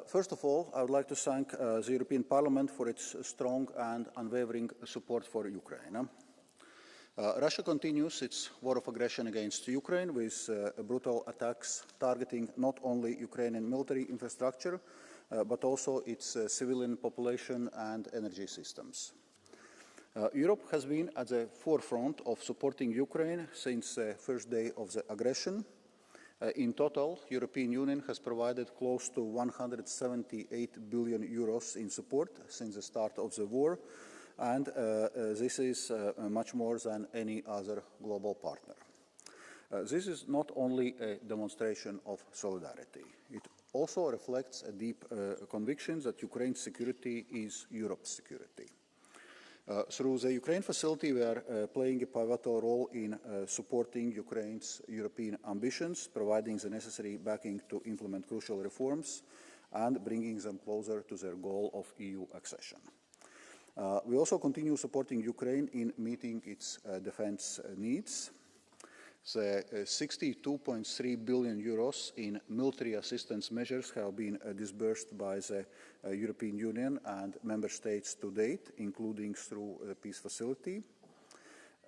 First of all, I would like to thank the European Parliament for its strong and unwavering support for Ukraine. Russia continues its war of aggression against Ukraine with brutal attacks targeting not only Ukrainian military infrastructure, but also its civilian population and energy systems. Europe has been at the forefront of supporting Ukraine since the first day of the aggression. In total, the European Union has provided close to 178 billion euros in support since the start of the war, and this is much more than any other global partner. This is not only a demonstration of solidarity. It also reflects a deep conviction that Ukraine's security is Europe's security. Through the Ukraine facility, we are playing a pivotal role in supporting Ukraine's European ambitions, providing the necessary backing to implement crucial reforms, and bringing them closer to their goal of EU accession. We also continue supporting Ukraine in meeting its defense needs. The 62.3 billion euros in military assistance measures have been disbursed by the European Union and member states to date, including through the peace facility.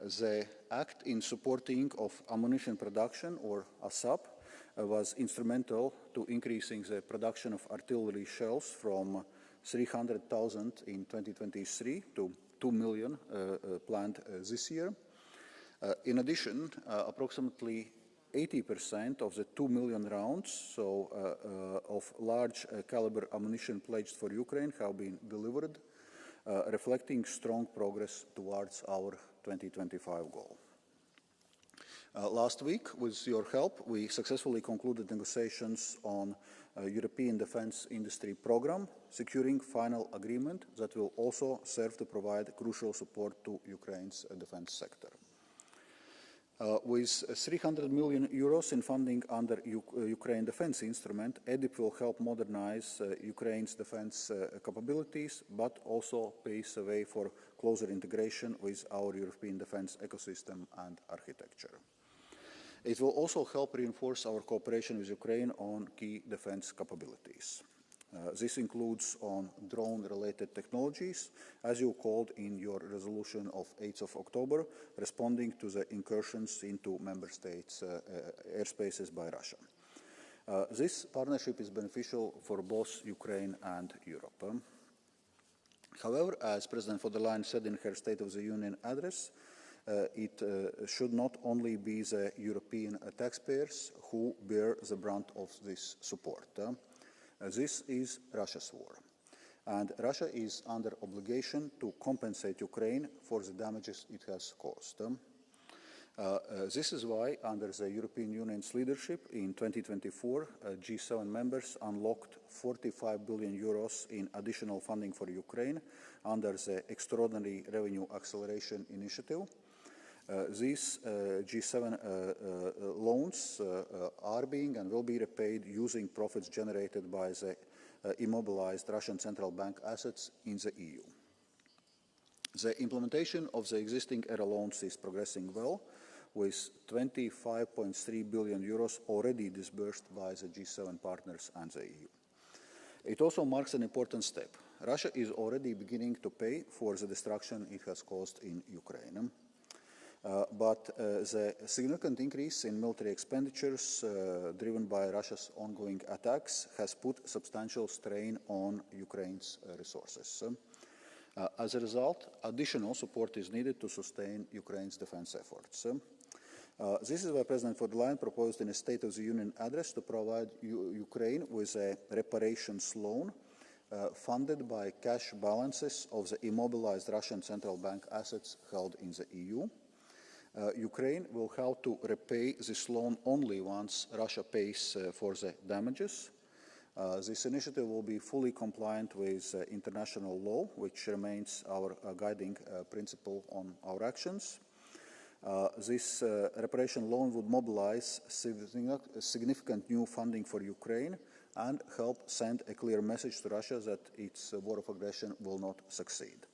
The act in supporting of ammunition production, or ASAP, was instrumental to increasing the production of artillery shells from 300,000 in 2023 to 2 million planned this year. In addition, approximately 80% of the 2 million rounds of large caliber ammunition pledged for Ukraine have been delivered, reflecting strong progress towards our 2025 goal. Last week, with your help, we successfully concluded negotiations on a European Defence Industry Programme, securing final agreement that will also serve to provide crucial support to Ukraine's defence sector. With 300 million euros in funding under Ukraine Defence Instrument, EDIP will help modernize Ukraine's defence capabilities, but also paves the way for closer integration with our European defence ecosystem and architecture. It will also help reinforce our cooperation with Ukraine on key defence capabilities. This includes on drone-related technologies, as you called in your resolution of 8th of October, responding to the incursions into member states' airspaces by Russia. This partnership is beneficial for both Ukraine and Europe. However, as President von der Leyen said in her State of the Union address, it should not only be the European taxpayers who bear the brunt of this support. This is Russia's war, and Russia is under obligation to compensate Ukraine for the damages it has caused. This is why, under the European Union's leadership in 2024, G7 members unlocked 45 billion euros in additional funding for Ukraine under the Extraordinary Revenue Acceleration Initiative. These G7 loans are being and will be repaid using profits generated by the immobilised Russian central bank assets in the EU. The implementation of the existing ERA loans is progressing well, with 25.3 billion euros already disbursed by the G7 partners and the EU. It also marks an important step. Russia is already beginning to pay for the destruction it has caused in Ukraine. But the significant increase in military expenditures driven by Russia's ongoing attacks has put substantial strain on Ukraine's resources. As a result, additional support is needed to sustain Ukraine's defense efforts. This is why President von der Leyen proposed in a State of the Union address to provide Ukraine with a reparations loan funded by cash balances of the immobilised Russian central bank assets held in the EU. Ukraine will have to repay this loan only once Russia pays for the damages. This initiative will be fully compliant with international law, which remains our guiding principle on our actions. This reparation loan would mobilize significant new funding for Ukraine and help send a clear message to Russia that its war of aggression will not succeed.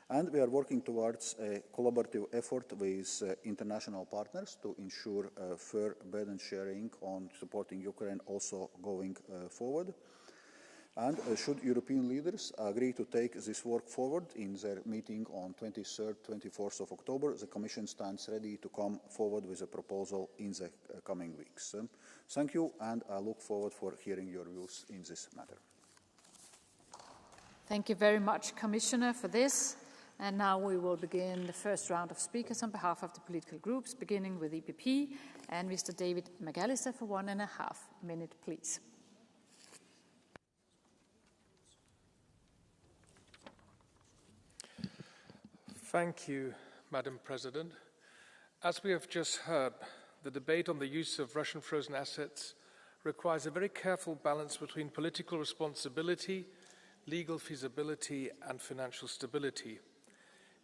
And we are working towards a collaborative effort with international partners to ensure fair burden sharing on supporting Ukraine also going forward. And should European leaders agree to take this work forward in their meeting on 23rd, 24th of October, the Commission stands ready to come forward with a proposal in the coming weeks. Thank you, and I look forward for hearing your views in this matter. Thank you very much, Commissioner, for this. And now we will begin the first round of speakers on behalf of the political groups, beginning with EPP and Mr. David McAllister for 1.5 minutes, please. Thank you, Madam President. As we have just heard, the debate on the use of Russian frozen assets requires a very careful balance between political responsibility, legal feasibility, and financial stability.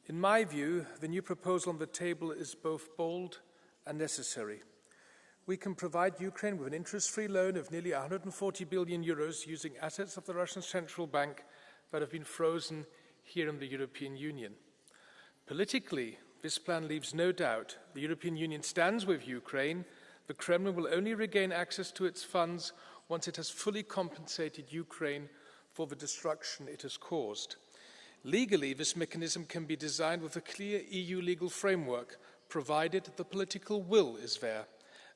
In my view, the new proposal on the table is both bold and necessary. We can provide Ukraine with an interest-free loan of nearly 140 billion euros using assets of the Russian Central Bank that have been frozen here in the European Union. Politically, this plan leaves no doubt the European Union stands with Ukraine. The Kremlin will only regain access to its funds once it has fully compensated Ukraine for the destruction it has caused. Legally, this mechanism can be designed with a clear EU legal framework, provided the political will is there.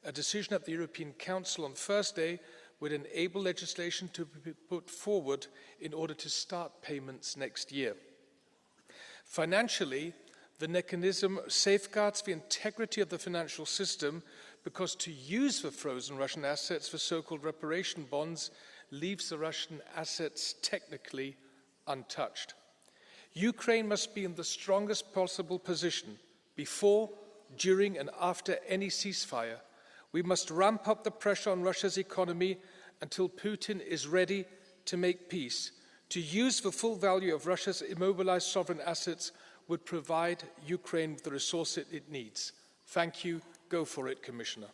A decision at the European Council on Thursday would enable legislation to be put forward in order to start payments next year. Financially, the mechanism safeguards the integrity of the financial system because to use the frozen Russian assets for so-called reparation bonds leaves the Russian assets technically untouched. Ukraine must be in the strongest possible position before, during and after any ceasefire. We must ramp up the pressure on Russia's economy until Putin is ready to make peace. To use the full value of Russia's immobilised sovereign assets would provide Ukraine with the resources it needs. Thank you. Go for it, Commissioner.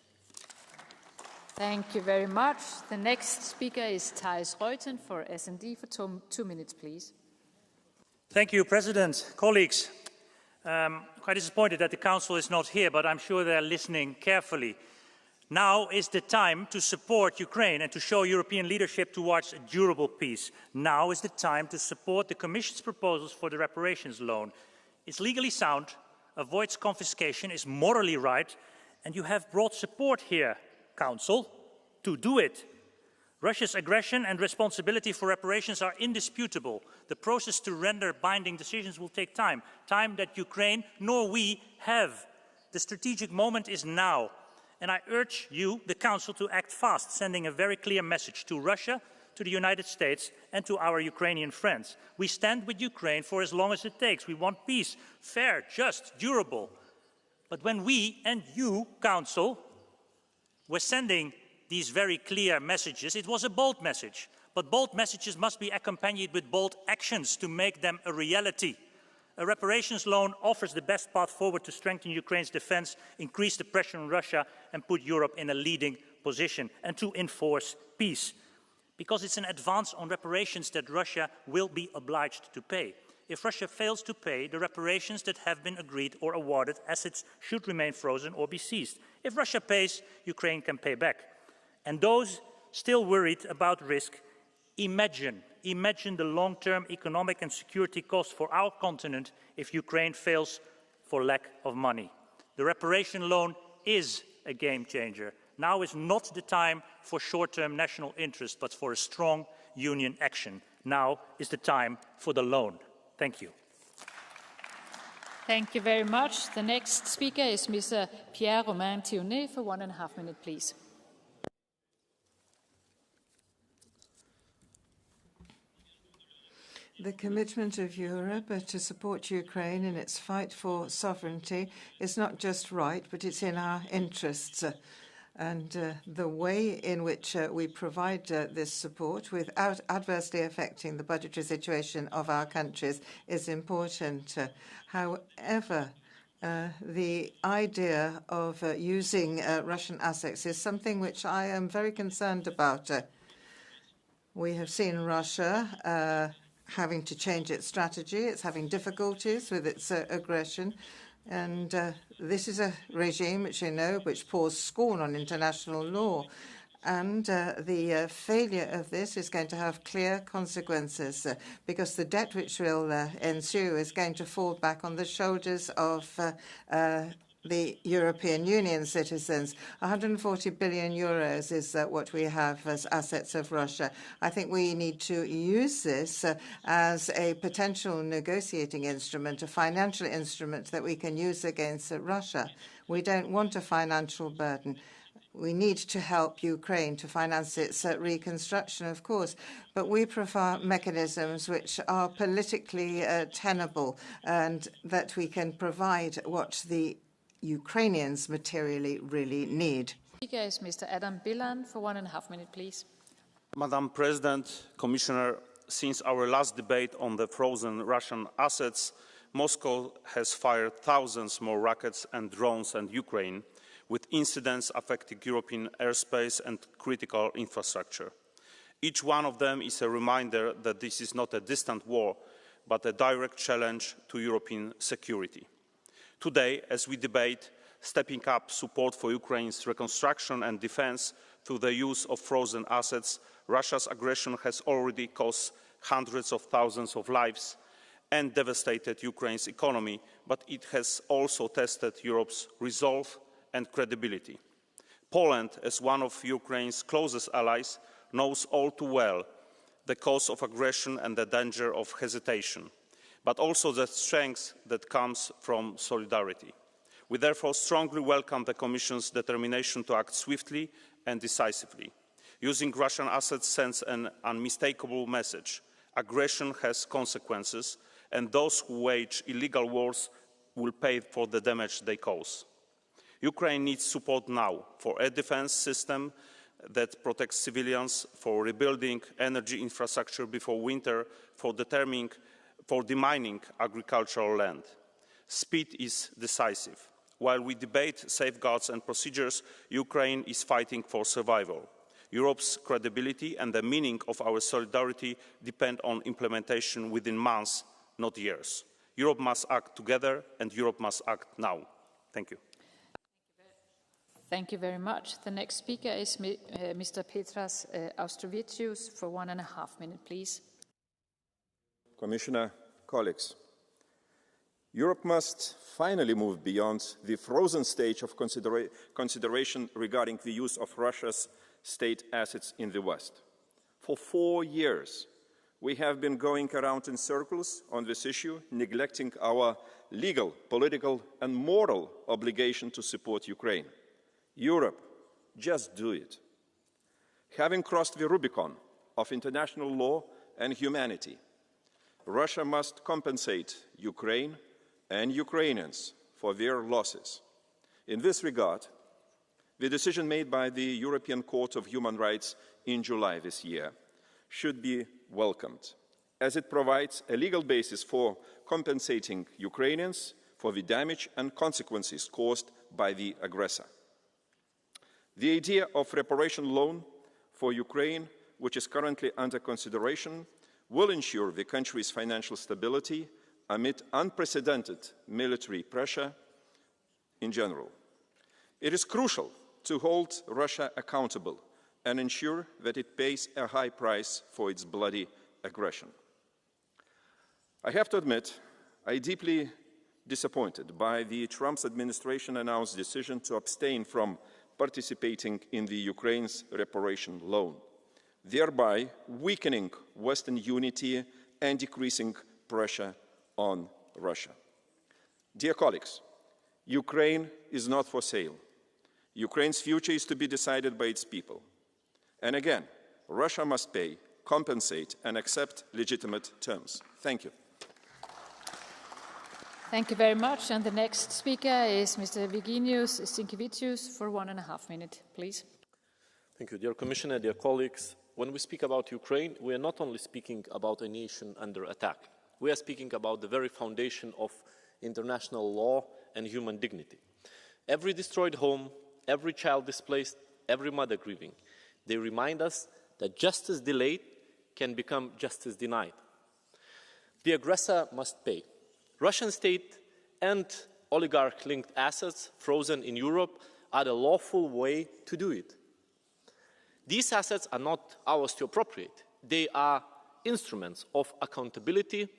Thank you very much. The next speaker is Thijs Reuten for S&D for 2 minutes, please. Thank you, President. Colleagues, I'm quite disappointed that the Council is not here, but I'm sure they're listening carefully. Now is the time to support Ukraine and to show European leadership towards a durable peace. Now is the time to support the Commission's proposals for the reparations loan. It's legally sound, avoids confiscation, is morally right, and you have broad support here, Council, to do it. Russia's aggression and responsibility for reparations are indisputable. The process to render binding decisions will take time, time that Ukraine nor we have. The strategic moment is now. And I urge you, the Council, to act fast, sending a very clear message to Russia, to the United States and to our Ukrainian friends. We stand with Ukraine for as long as it takes. We want peace, fair, just, durable. But when we and you, Council, were sending these very clear messages, it was a bold message. But bold messages must be accompanied with bold actions to make them a reality. A reparations loan offers the best path forward to strengthen Ukraine's defense, increase the pressure on Russia and put Europe in a leading position, and to enforce peace. Because it's an advance on reparations that Russia will be obliged to pay. If Russia fails to pay, the reparations that have been agreed or awarded, assets should remain frozen or be seized. If Russia pays, Ukraine can pay back. And those still worried about risk, imagine the long-term economic and security cost for our continent if Ukraine fails for lack of money. The reparation loan is a game changer. Now is not the time for short-term national interest, but for a strong union action. Now is the time for the loan. Thank you. Thank you very much. The next speaker is Mr. Pierre-Romain Thionnet for 1.5 minutes, please. The commitment of Europe to support Ukraine in its fight for sovereignty is not just right, but it's in our interests. And the way in which we provide this support without adversely affecting the budgetary situation of our countries is important. However, the idea of using Russian assets is something which I am very concerned about. We have seen Russia having to change its strategy. It's having difficulties with its aggression. And this is a regime, which you know, which pours scorn on international law. And the failure of this is going to have clear consequences because the debt which will ensue is going to fall back on the shoulders of the European Union citizens. 140 billion euros is what we have as assets of Russia. I think we need to use this as a potential negotiating instrument, a financial instrument that we can use against Russia. We don't want a financial burden. We need to help Ukraine to finance its reconstruction, of course, but we prefer mechanisms which are politically tenable and that we can provide what the Ukrainians materially really need. Speaker is Mr. Adam Bilan for 1.5 minutes, please. Madam President, Commissioner, since our last debate on the frozen Russian assets, Moscow has fired thousands more rockets and drones at Ukraine, with incidents affecting European airspace and critical infrastructure. Each one of them is a reminder that this is not a distant war, but a direct challenge to European security. Today, as we debate stepping up support for Ukraine's reconstruction and defense through the use of frozen assets, Russia's aggression has already cost hundreds of thousands of lives and devastated Ukraine's economy, but it has also tested Europe's resolve and credibility. Poland, as one of Ukraine's closest allies, knows all too well the cause of aggression and the danger of hesitation, but also the strength that comes from solidarity. We therefore strongly welcome the Commission's determination to act swiftly and decisively. Using Russian assets sends an unmistakable message. Aggression has consequences, and those who wage illegal wars will pay for the damage they cause. Ukraine needs support now for a defense system that protects civilians, for rebuilding energy infrastructure before winter, for demining agricultural land. Speed is decisive. While we debate safeguards and procedures, Ukraine is fighting for survival. Europe's credibility and the meaning of our solidarity depend on implementation within months, not years. Europe must act together, and Europe must act now. Thank you. Thank you very much. The next speaker is Mr. Petras Austrovicius for 1.5 minutes, please. Commissioner, colleagues, Europe must finally move beyond the frozen stage of consideration regarding the use of Russia's state assets in the West. For 4 years, we have been going around in circles on this issue, neglecting our legal, political, and moral obligation to support Ukraine. Europe, just do it. Having crossed the Rubicon of international law and humanity, Russia must compensate Ukraine and Ukrainians for their losses. In this regard, the decision made by the European Court of Human Rights in July this year should be welcomed, as it provides a legal basis for compensating Ukrainians for the damage and consequences caused by the aggressor. The idea of reparation loan for Ukraine, which is currently under consideration, will ensure the country's financial stability amid unprecedented military pressure in general. It is crucial to hold Russia accountable and ensure that it pays a high price for its bloody aggression. I have to admit, I'm deeply disappointed by the Trump administration announced decision to abstain from participating in the Ukraine's reparation loan, thereby weakening Western unity and decreasing pressure on Russia. Dear colleagues, Ukraine is not for sale. Ukraine's future is to be decided by its people. And again, Russia must pay, compensate, and accept legitimate terms. Thank you. Thank you very much. And the next speaker is Mr. Virginijus Sinkevicius for 1.5 minutes, please. Thank you, dear Commissioner, dear colleagues. When we speak about Ukraine, we are not only speaking about a nation under attack. We are speaking about the very foundation of international law and human dignity. Every destroyed home, every child displaced, every mother grieving, they remind us that justice delayed can become justice denied. The aggressor must pay. Russian state and oligarch-linked assets frozen in Europe are the lawful way to do it. These assets are not ours to appropriate. They are instruments of accountability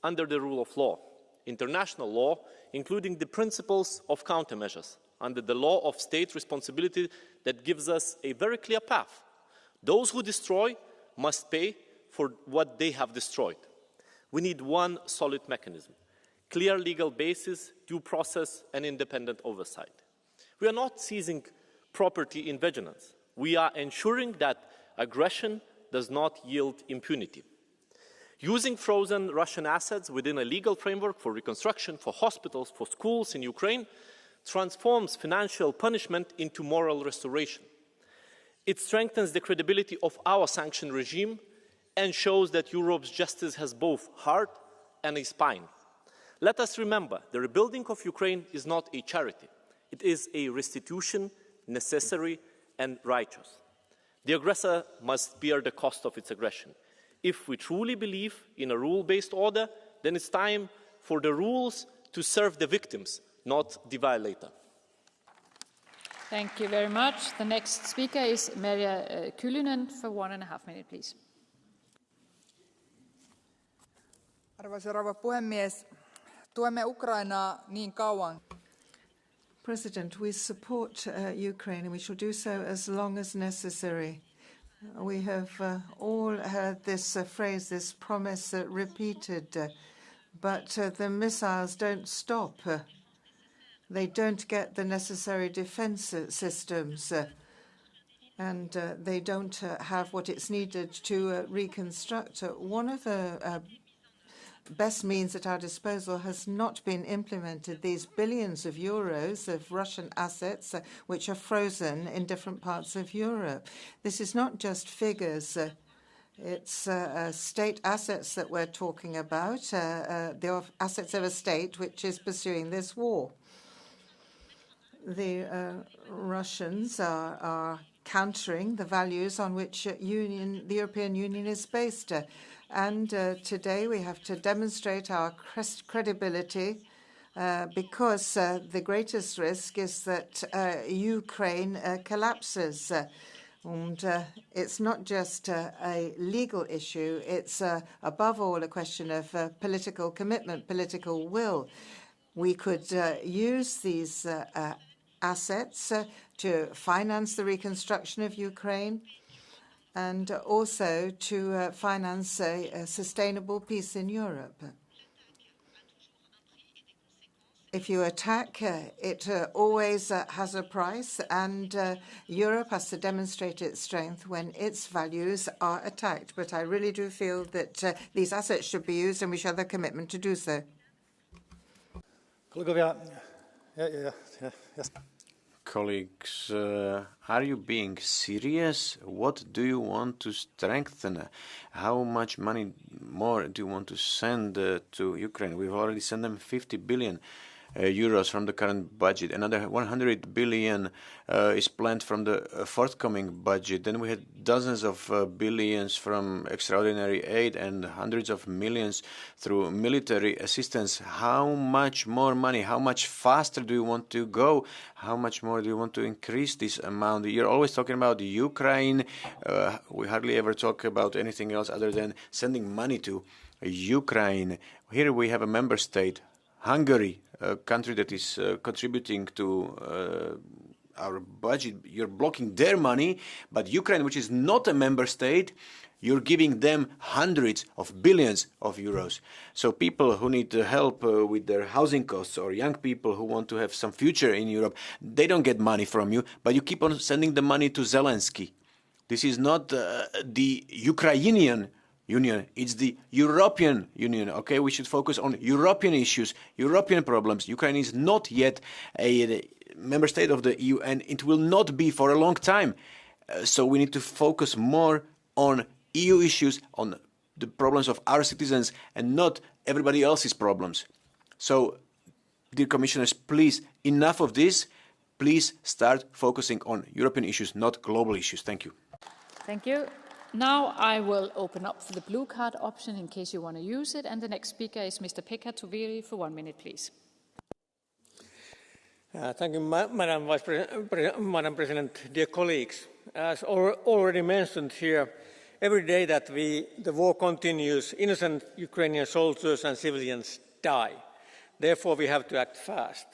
under the rule of law, international law, including the principles of countermeasures, under the law of state responsibility that gives us a very clear path. Those who destroy must pay for what they have destroyed. We need one solid mechanism, clear legal basis, due process, and independent oversight. We are not seizing property in vigilance. We are ensuring that aggression does not yield impunity. Using frozen Russian assets within a legal framework for reconstruction, for hospitals, for schools in Ukraine, transforms financial punishment into moral restoration. It strengthens the credibility of our sanction regime and shows that Europe's justice has both heart and a spine. Let us remember, the rebuilding of Ukraine is not a charity. It is a restitution necessary and righteous. The aggressor must bear the cost of its aggression. If we truly believe in a rule-based order, then it's time for the rules to serve the victims, not the violator. Thank you very much. The next speaker is Merja Kyllönen for 1.5 minutes, please. Arvoisa rouva puhemies, tuemme Ukrainaa niin kauan. President, we support Ukraine, and we shall do so as long as necessary. We have all heard this phrase, this promise repeated, but the missiles don't stop. They don't get the necessary defense systems, and they don't have what is needed to reconstruct. One of the best means at our disposal has not been implemented. These billions of euros of Russian assets which are frozen in different parts of Europe. This is not just figures. It's state assets that we're talking about, the assets of a state which is pursuing this war. The Russians are countering the values on which the European Union is based. And today we have to demonstrate our credibility because the greatest risk is that Ukraine collapses. And it's not just a legal issue, it's above all a question of political commitment, political will. We could use these assets to finance the reconstruction of Ukraine, and also to finance a sustainable peace in Europe. If you attack, it always has a price, and Europe has to demonstrate its strength when its values are attacked. But I really do feel that these assets should be used, and we show the commitment to do so. Colleagues, are you being serious? What do you want to strengthen? How much money more do you want to send to Ukraine? We've already sent them 50 billion euros from the current budget. Another 100 billion is planned from the forthcoming budget. Then we had dozens of billions from extraordinary aid and hundreds of millions through military assistance. How much more money? How much faster do you want to go? How much more do you want to increase this amount? You're always talking about Ukraine. We hardly ever talk about anything else other than sending money to Ukraine. Here we have a member state, Hungary, a country that is contributing to our budget. You're blocking their money, but Ukraine, which is not a member state, you're giving them hundreds of billions of euros. So people who need help with their housing costs, or young people who want to have some future in Europe, they don't get money from you, but you keep on sending the money to Zelensky. This is not the Ukrainian Union, it's the European Union, okay? We should focus on European issues, European problems. Ukraine is not yet a member state of the EU, and it will not be for a long time. So we need to focus more on EU issues, on the problems of our citizens, and not everybody else's problems. So, dear commissioners, please, enough of this. Please start focusing on European issues, not global issues. Thank you. Thank you. Now I will open up for the blue card option in case you want to use it. And the next speaker is Mr. Pekka Toveri for 1 minute, please. Thank you, Madam President, dear colleagues. As already mentioned here, every day that the war continues, innocent Ukrainian soldiers and civilians die. Therefore, we have to act fast.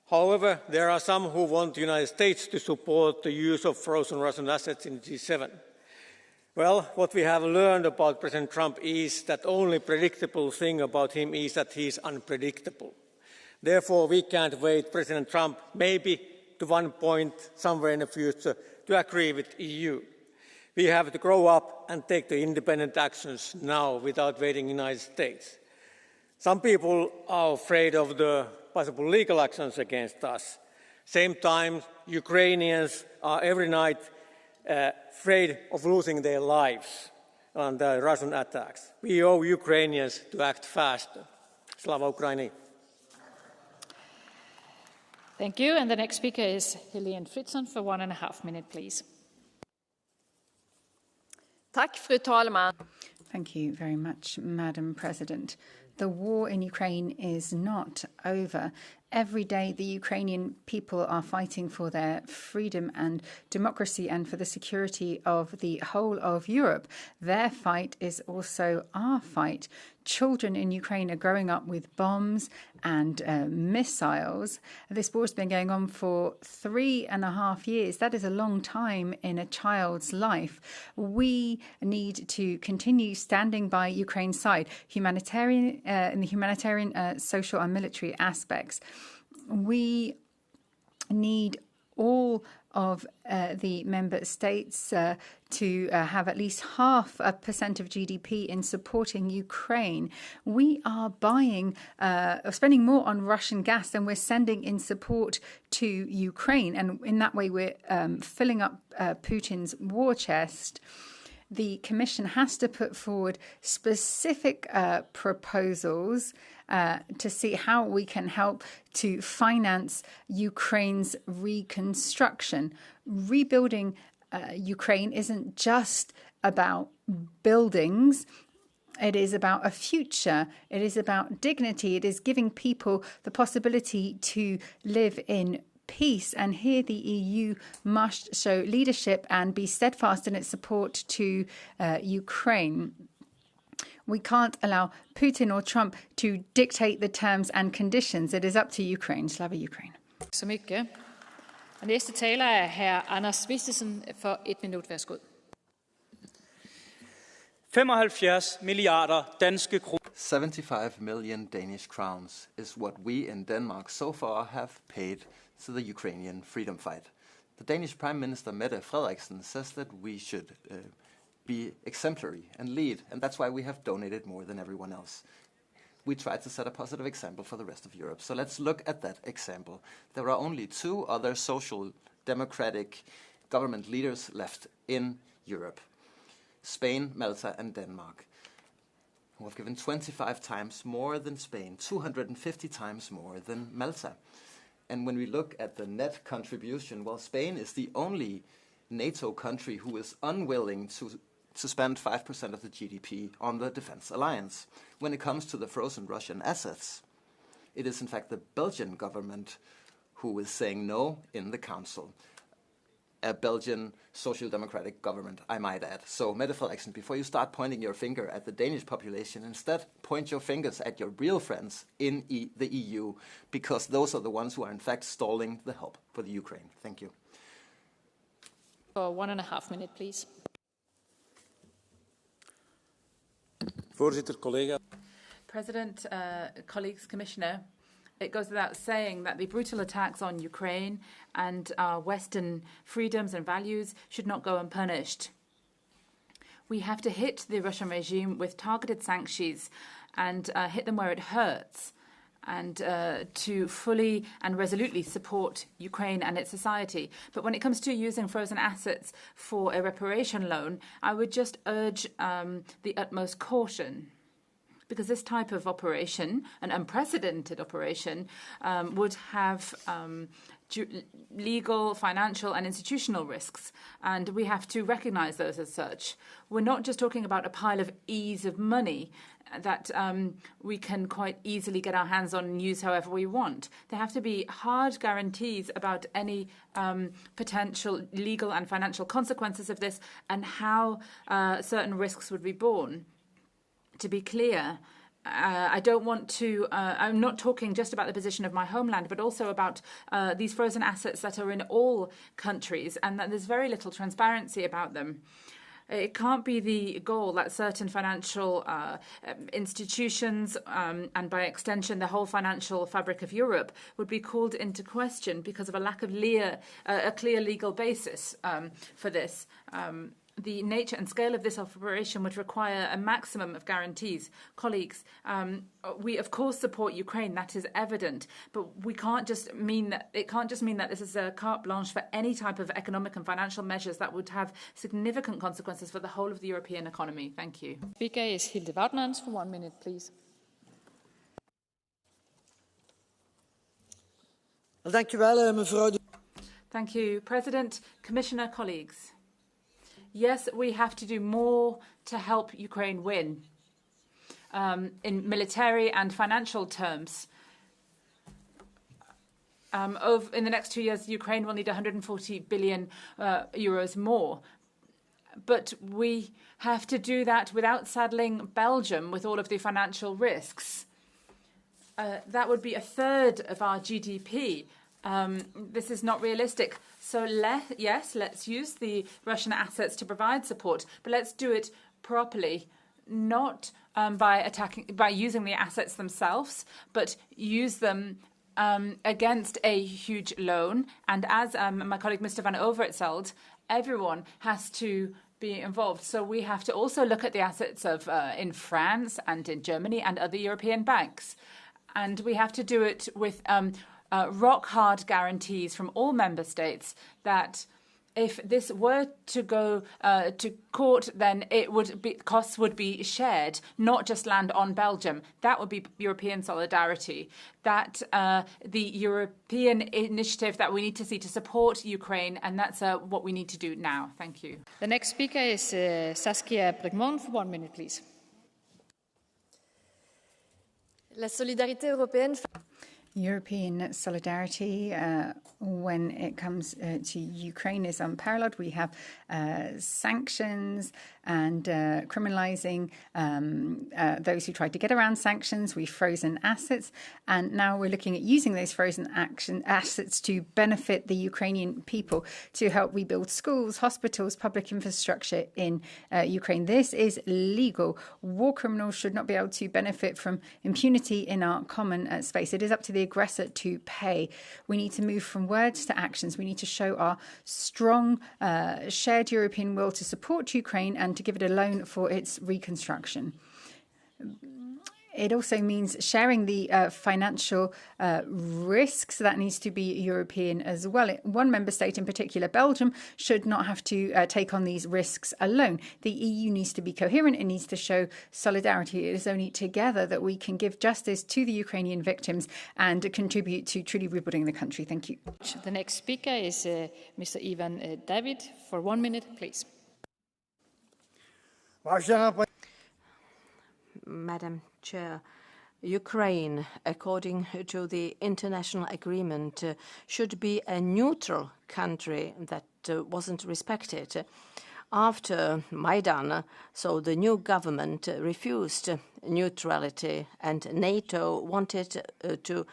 However, there are some who want the United States to support the use of frozen Russian assets in G7. Well, what we have learned about President Trump is that the only predictable thing about him is that he is unpredictable. Therefore, we can't wait President Trump maybe to one point somewhere in the future to agree with the EU. We have to grow up and take the independent actions now without waiting in the United States. Some people are afraid of the possible legal actions against us. Same time, Ukrainians are every night afraid of losing their lives on the Russian attacks. We owe Ukrainians to act faster. Slava Ukraini. Thank you. And the next speaker is Helene Fritzon for 1.5 minutes, please. Tack, fru talman. Thank you very much, Madam President. The war in Ukraine is not over. Every day, the Ukrainian people are fighting for their freedom and democracy and for the security of the whole of Europe. Their fight is also our fight. Children in Ukraine are growing up with bombs and missiles. This war has been going on for 3.5 years. That is a long time in a child's life. We need to continue standing by Ukraine's side, in the humanitarian, social and military aspects. We need all of the member states to have at least 0.5% of GDP in supporting Ukraine. We are spending more on Russian gas than we're sending in support to Ukraine. And in that way, we're filling up Putin's war chest. The Commission has to put forward specific proposals to see how we can help to finance Ukraine's reconstruction. Rebuilding Ukraine isn't just about buildings. It is about a future. It is about dignity. It is giving people the possibility to live in peace. And here the EU must show leadership and be steadfast in its support to Ukraine. We can't allow Putin or Trump to dictate the terms and conditions. It is up to Ukraine. Slava Ukraine. Så mycket. Og næste taler er herr Anders Vistisen for 1 minut. Værsgo. 75 milliarder danske kroner. 75 million Danish crowns is what we in Denmark so far have paid to the Ukrainian freedom fight. The Danish Prime Minister Mette Frederiksen says that we should be exemplary and lead, and that's why we have donated more than everyone else. We try to set a positive example for the rest of Europe. So let's look at that example. There are only 2 other social democratic government leaders left in Europe: Spain, Malta, and Denmark, who have given 25 times more than Spain, 250 times more than Malta. And when we look at the net contribution, well, Spain is the only NATO country who is unwilling to spend 5% of the GDP on the defense alliance. When it comes to the frozen Russian assets, it is in fact the Belgian government who is saying no in the council. A Belgian social democratic government, I might add. So, Mette Frederiksen, before you start pointing your finger at the Danish population, instead point your fingers at your real friends in the EU, because those are the ones who are in fact stalling the help for the Ukraine. Thank you. For 1.5 minutes, please. President, colleagues, Commissioner, it goes without saying that the brutal attacks on Ukraine and our Western freedoms and values should not go unpunished. We have to hit the Russian regime with targeted sanctions and hit them where it hurts, and to fully and resolutely support Ukraine and its society. But when it comes to using frozen assets for a reparation loan, I would just urge the utmost caution, because this type of operation, an unprecedented operation, would have legal, financial and institutional risks, and we have to recognise those as such. We're not just talking about a pile of ease of money that we can quite easily get our hands on and use however we want. There have to be hard guarantees about any potential legal and financial consequences of this and how certain risks would be borne. To be clear, I don't want to, I'm not talking just about the position of my homeland, but also about these frozen assets that are in all countries and that there's very little transparency about them. It can't be the goal that certain financial institutions and by extension the whole financial fabric of Europe would be called into question because of a lack of a clear legal basis for this. The nature and scale of this operation would require a maximum of guarantees. Colleagues, we of course support Ukraine, that is evident, but it can't just mean that this is a carte blanche for any type of economic and financial measures that would have significant consequences for the whole of the European economy. Thank you. Speaker is Hilde Woutmans for 1 minute, please. Thank you, President, Commissioner, colleagues. Yes, we have to do more to help Ukraine win in military and financial terms. In the next 2 years, Ukraine will need 140 billion euros more. But we have to do that without saddling Belgium with all of the financial risks. That would be a third of our GDP. This is not realistic. So yes, let's use the Russian assets to provide support, but let's do it properly, not by using the assets themselves, but use them against a huge loan. And as my colleague Mr. Van Overijsseld, everyone has to be involved. So we have to also look at the assets of in France and in Germany and other European banks, and we have to do it with rock-hard guarantees from all member states that if this were to go to court, then costs would be shared, not just land on Belgium. That would be European solidarity. That the European initiative that we need to see to support Ukraine, and that's what we need to do now. Thank you. The next speaker is Saskia Brigmont for 1 minute, please. La solidarité européenne. European solidarity when it comes to Ukraine is unparalleled. We have sanctions and criminalizing those who tried to get around sanctions. We've frozen assets, and now we're looking at using those frozen assets to benefit the Ukrainian people to help rebuild schools, hospitals, public infrastructure in Ukraine. This is legal. War criminals should not be able to benefit from impunity in our common space. It is up to the aggressor to pay. We need to move from words to actions. We need to show our strong shared European will to support Ukraine and to give it a loan for its reconstruction. It also means sharing the financial risks. That needs to be European as well. One member state in particular, Belgium, should not have to take on these risks alone. The EU needs to be coherent. It needs to show solidarity. It is only together that we can give justice to the Ukrainian victims and contribute to truly rebuilding the country. Thank you. The next speaker is Mr. Ivan David for 1 minute, please. Madam Chair, Ukraine, according to the international agreement, should be a neutral country that wasn't respected. After Maidan, so the new government refused neutrality, and NATO wanted to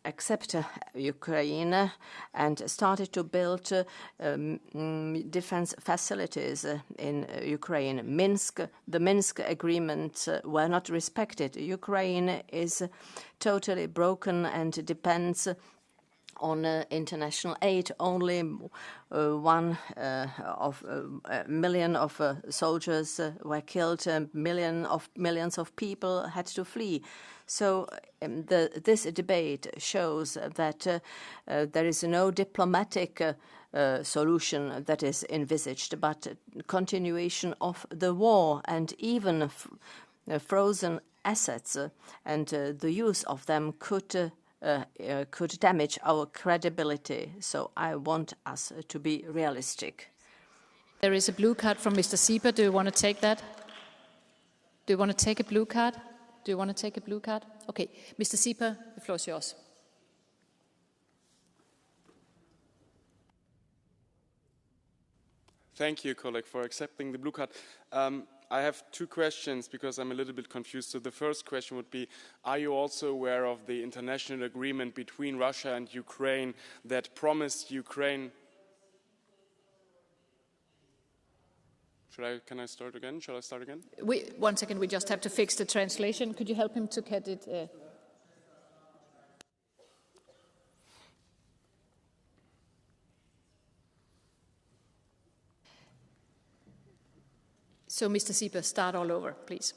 accept Ukraine and started to build defense facilities in Ukraine. The Minsk agreements were not respected. Ukraine is totally broken and depends on international aid. Only 1 million of soldiers were killed. Millions of people had to flee. So this debate shows that there is no diplomatic solution that is envisaged, but continuation of the war, and even frozen assets and the use of them could could damage our credibility. So I want us to be realistic. There is a blue card from Mr. Sieber. Do you want to take that? Do you want to take a blue card? Do you want to take a blue card? Okay. Mr. Sieber, the floor is yours. Thank you, colleague, for accepting the blue card. I have two questions because I'm a little bit confused. So the first question would be, are you also aware of the international agreement between Russia and Ukraine that promised Ukraine... Can I start again? Shall I start again? One second, we just have to fix the translation. Could you help him to get it? So, Mr. Sieber, start all over, please.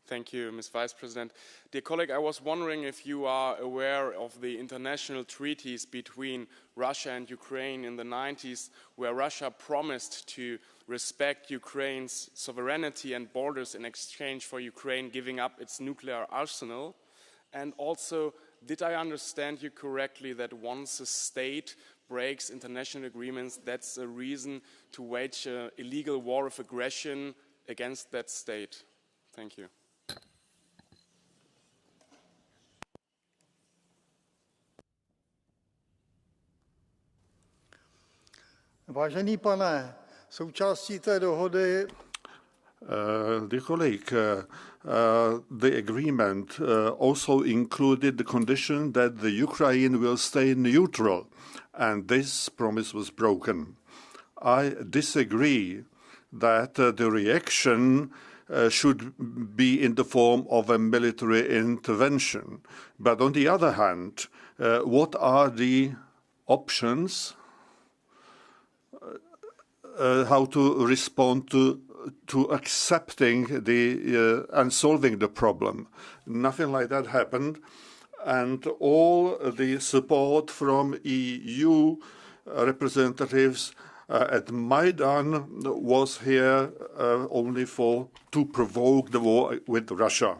Thank you, Ms. Vice President. Dear colleague, I was wondering if you are aware of the international treaties between Russia and Ukraine in the 90s, where Russia promised to respect Ukraine's sovereignty and borders in exchange for Ukraine giving up its nuclear arsenal. And also, did I understand you correctly that once a state breaks international agreements, that's a reason to wage an illegal war of aggression against that state? Thank you. Vážený pane, součástí té dohody. Dear colleague, the agreement also included the condition that the Ukraine will stay neutral, and this promise was broken. I disagree that the reaction should be in the form of a military intervention. But on the other hand, what are the options? How to respond to accepting and solving the problem. Nothing like that happened, and all the support from EU representatives at Maidan was here only to provoke the war with Russia.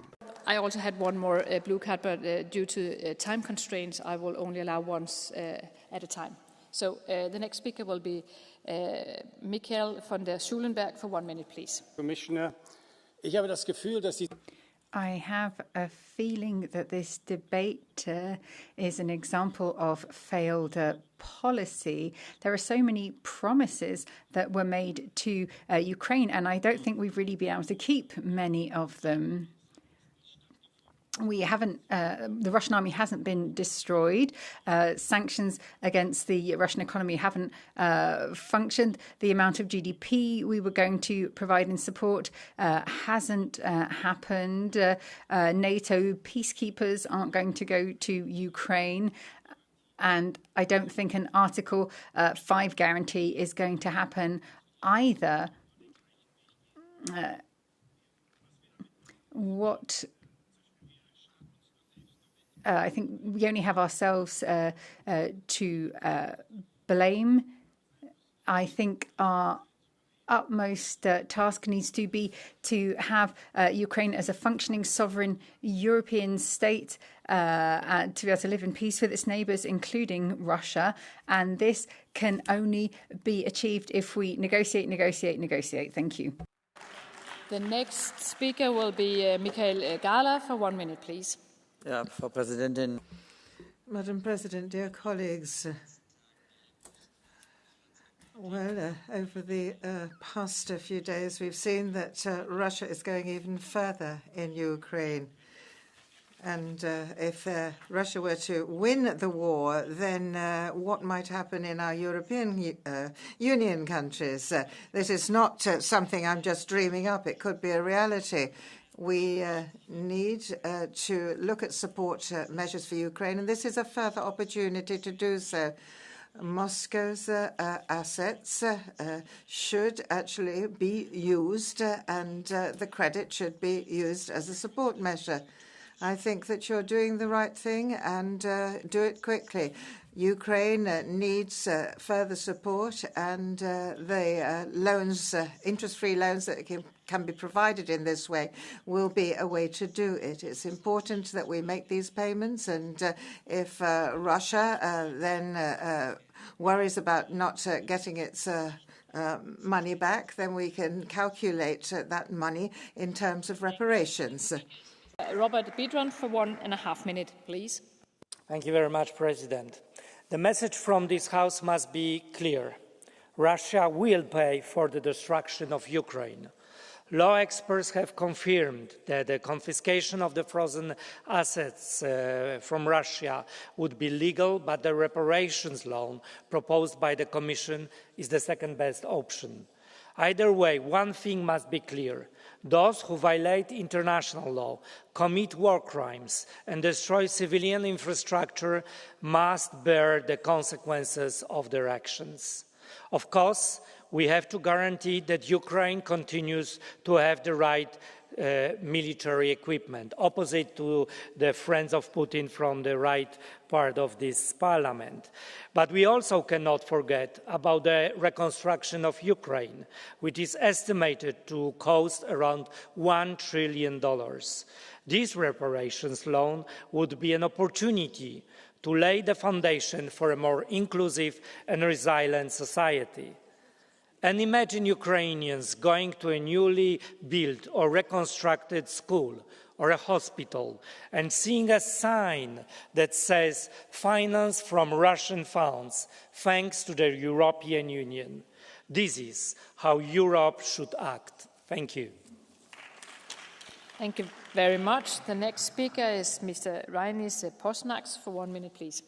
I also had one more blue card, but due to time constraints, I will only allow once at a time. So the next speaker will be Michael von der Schulenberg for 1 minute, please. Commissioner, ich habe das Gefühl, dass die I have a feeling that this debate is an example of failed policy. There are so many promises that were made to Ukraine, and I don't think we've really been able to keep many of them. We haven't, the Russian army hasn't been destroyed. Sanctions against the Russian economy haven't functioned. The amount of GDP we were going to provide in support hasn't happened. NATO peacekeepers aren't going to go to Ukraine. And I don't think an Article 5 guarantee is going to happen either. I think we only have ourselves to blame. I think our utmost task needs to be to have Ukraine as a functioning, sovereign European state to be able to live in peace with its neighbours, including Russia. And this can only be achieved if we negotiate. Thank you. The next speaker will be Michael Gahler for 1 minute, please. Ja, Frau Präsidentin. Madam President, dear colleagues, over the past few days, we've seen that Russia is going even further in Ukraine. And if Russia were to win the war, then what might happen in our European Union countries? This is not something I'm just dreaming up. It could be a reality. We need to look at support measures for Ukraine, and this is a further opportunity to do so. Moscow's assets should actually be used, and the credit should be used as a support measure. I think that you're doing the right thing, and do it quickly. Ukraine needs further support, and the loans, interest-free loans that can be provided in this way will be a way to do it. It's important that we make these payments, and if Russia then worries about not getting its money back, then we can calculate that money in terms of reparations. Robert Biedron for 1.5 minutes, please. Thank you very much, President. The message from this House must be clear. Russia will pay for the destruction of Ukraine. Law experts have confirmed that the confiscation of the frozen assets from Russia would be legal, but the reparations loan proposed by the Commission is the second best option. Either way, one thing must be clear. Those who violate international law, commit war crimes, and destroy civilian infrastructure must bear the consequences of their actions. Of course, we have to guarantee that Ukraine continues to have the right military equipment, opposite to the friends of Putin from the right part of this parliament. But we also cannot forget about the reconstruction of Ukraine, which is estimated to cost around $1 trillion. This reparations loan would be an opportunity to lay the foundation for a more inclusive and resilient society. And imagine Ukrainians going to a newly built or reconstructed school or a hospital and seeing a sign that says, "Finance from Russian funds, thanks to the European Union." This is how Europe should act. Thank you. Thank you very much. The next speaker is Mr. Rainis Posnaks for 1 minute, please.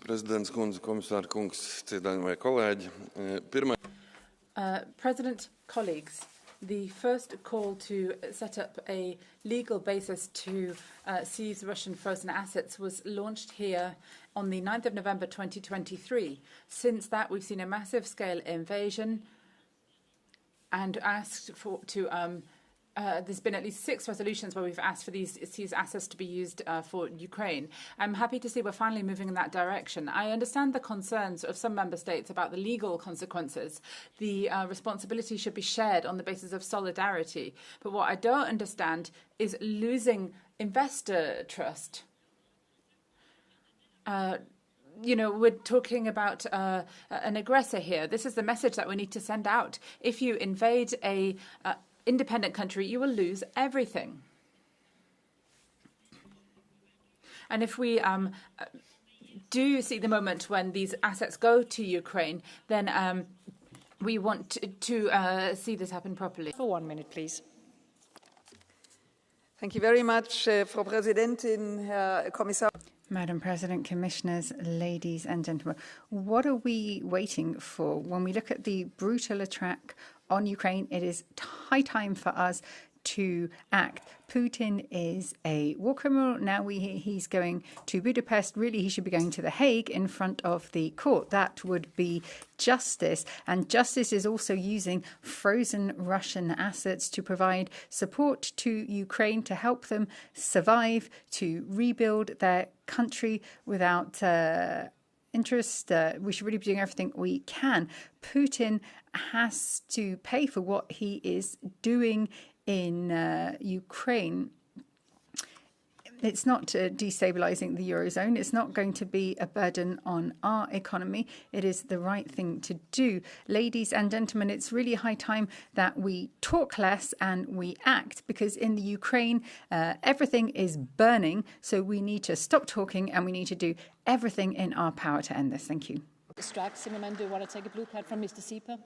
President, colleagues, the first call to set up a legal basis to seize Russian frozen assets was launched here on the 9th of November 2023. Since that, we've seen a massive scale invasion and asked for there's been at least 6 resolutions where we've asked for these assets to be used for Ukraine. I'm happy to see we're finally moving in that direction. I understand the concerns of some member states about the legal consequences. The responsibility should be shared on the basis of solidarity. But what I don't understand is losing investor trust. We're talking about an aggressor here. This is the message that we need to send out. If you invade a independent country, you will lose everything. And if we do see the moment when these assets go to Ukraine, then we want to see this happen properly. For 1 minute, please. Thank you very much, Frau Präsidentin, Herr Kommissar. Madam President, Commissioners, ladies and gentlemen, what are we waiting for? When we look at the brutal attack on Ukraine, it is high time for us to act. Putin is a war criminal. Now he's going to Budapest. Really, he should be going to The Hague in front of the court. That would be justice. And justice is also using frozen Russian assets to provide support to Ukraine, to help them survive, to rebuild their country without interest. We should really be doing everything we can. Putin has to pay for what he is doing in Ukraine. It's not destabilizing the Eurozone. It's not going to be a burden on our economy. It is the right thing to do. Ladies and gentlemen, it's really high time that we talk less and we act, because in the Ukraine, everything is burning. So we need to stop talking and we need to do everything in our power to end this. Thank you. Strack Zimmerman, do you want to take a blue card from Mr. Sieper?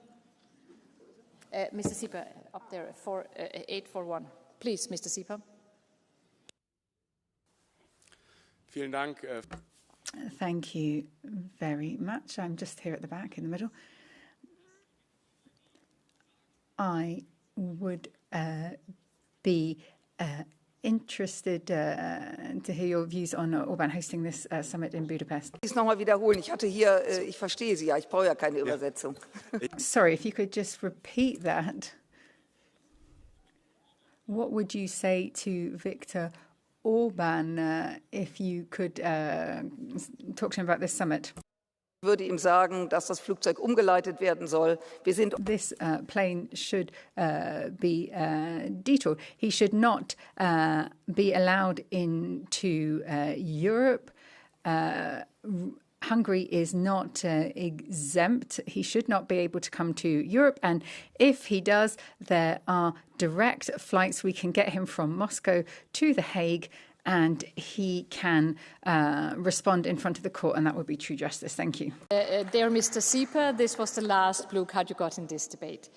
Mr. Sieper, up there, 841. Please, Mr. Sieper. Vielen Dank. Thank you very much. I'm just here at the back in the middle. I would be interested to hear your views on Orban hosting this summit in Budapest. Ich nochmal wiederholen. Ich verstehe Sie ja. Ich brauche ja keine Übersetzung. Sorry, if you could just repeat that. What would you say to Viktor Orban, if you could talk to him about this summit. Ich würde ihm sagen, dass das Flugzeug umgeleitet werden soll. Wir sind This plane should be detoured. He should not be allowed into Europe. Hungary is not exempt. He should not be able to come to Europe. And if he does, there are direct flights. We can get him from Moscow to The Hague, and he can respond in front of the court, and that would be true justice. Thank you. Dear Mr. Sieper, this was the last blue card you got in this debate.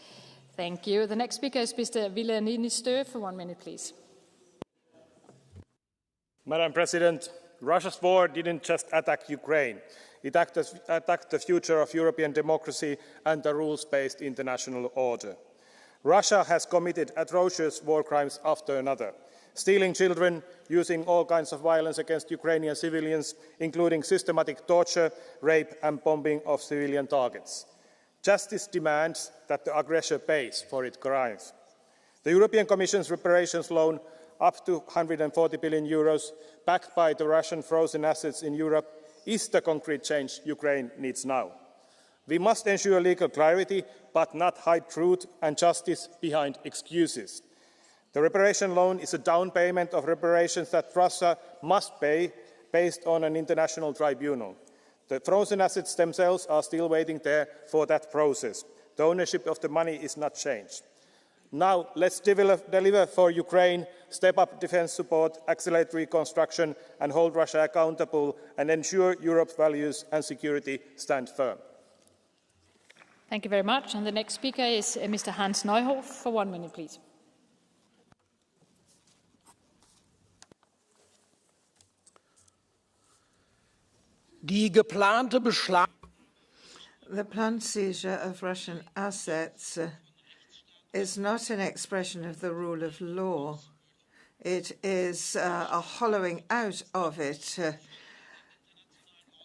Thank you. The next speaker is Mr. Ville Niinistö for 1 minute, please. Madam President, Russia's war didn't just attack Ukraine. It attacked the future of European democracy and the rules-based international order. Russia has committed atrocious war crimes after another, stealing children, using all kinds of violence against Ukrainian civilians, including systematic torture, rape and bombing of civilian targets. Justice demands that the aggressor pays for its crimes. The European Commission's reparations loan, up to 140 billion euros, backed by the Russian frozen assets in Europe, is the concrete change Ukraine needs now. We must ensure legal clarity, but not hide truth and justice behind excuses. The reparation loan is a down payment of reparations that Russia must pay based on an international tribunal. The frozen assets themselves are still waiting there for that process. The ownership of the money is not changed. Now let's deliver for Ukraine, step up defence support, accelerate reconstruction and hold Russia accountable and ensure Europe's values and security stand firm. Thank you very much. And the next speaker is Mr. Hans Neuhoff for 1 minute, please. The planned seizure of Russian assets is not an expression of the rule of law. It is a hollowing out of it.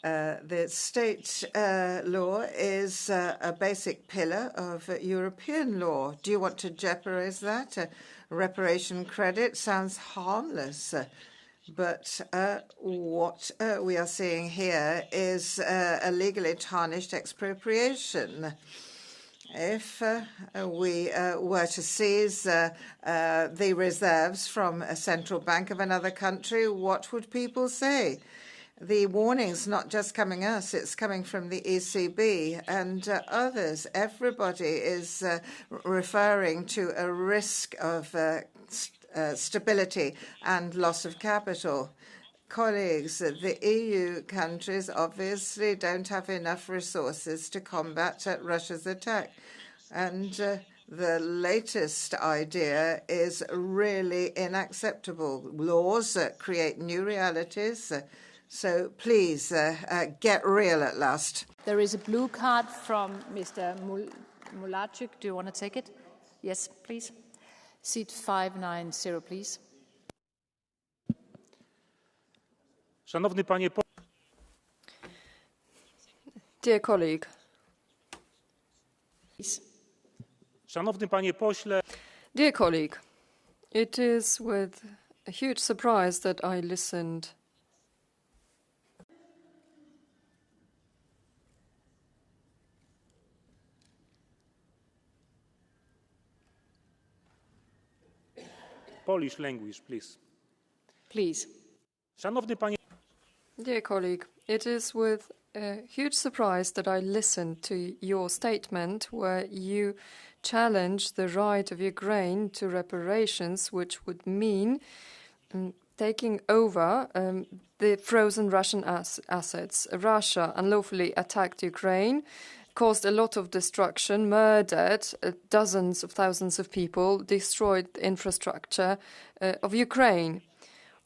The state law is a basic pillar of European law. Do you want to jeopardize that? Reparation credit sounds harmless. But what we are seeing here is a legally tarnished expropriation. If we were to seize the reserves from a central bank of another country, what would people say? The warning's not just coming us, it's coming from the ECB and others. Everybody is referring to a risk of stability and loss of capital. Colleagues, the EU countries obviously don't have enough resources to combat Russia's attack. And the latest idea is really unacceptable. Laws create new realities. So please get real at last. There is a blue card from Mr. Mulacek. Do you want to take it? Yes, please. Seat 590, please. Szanowny panie Dear colleague. Szanowny panie pośle. Dear colleague, it is with a huge surprise that I listened Polish language, please. Please. Szanowny panie. Dear colleague, it is with a huge surprise that I listened to your statement where you challenge the right of Ukraine to reparations, which would mean taking over the frozen Russian assets. Russia unlawfully attacked Ukraine, caused a lot of destruction, murdered dozens of thousands of people, destroyed the infrastructure of Ukraine.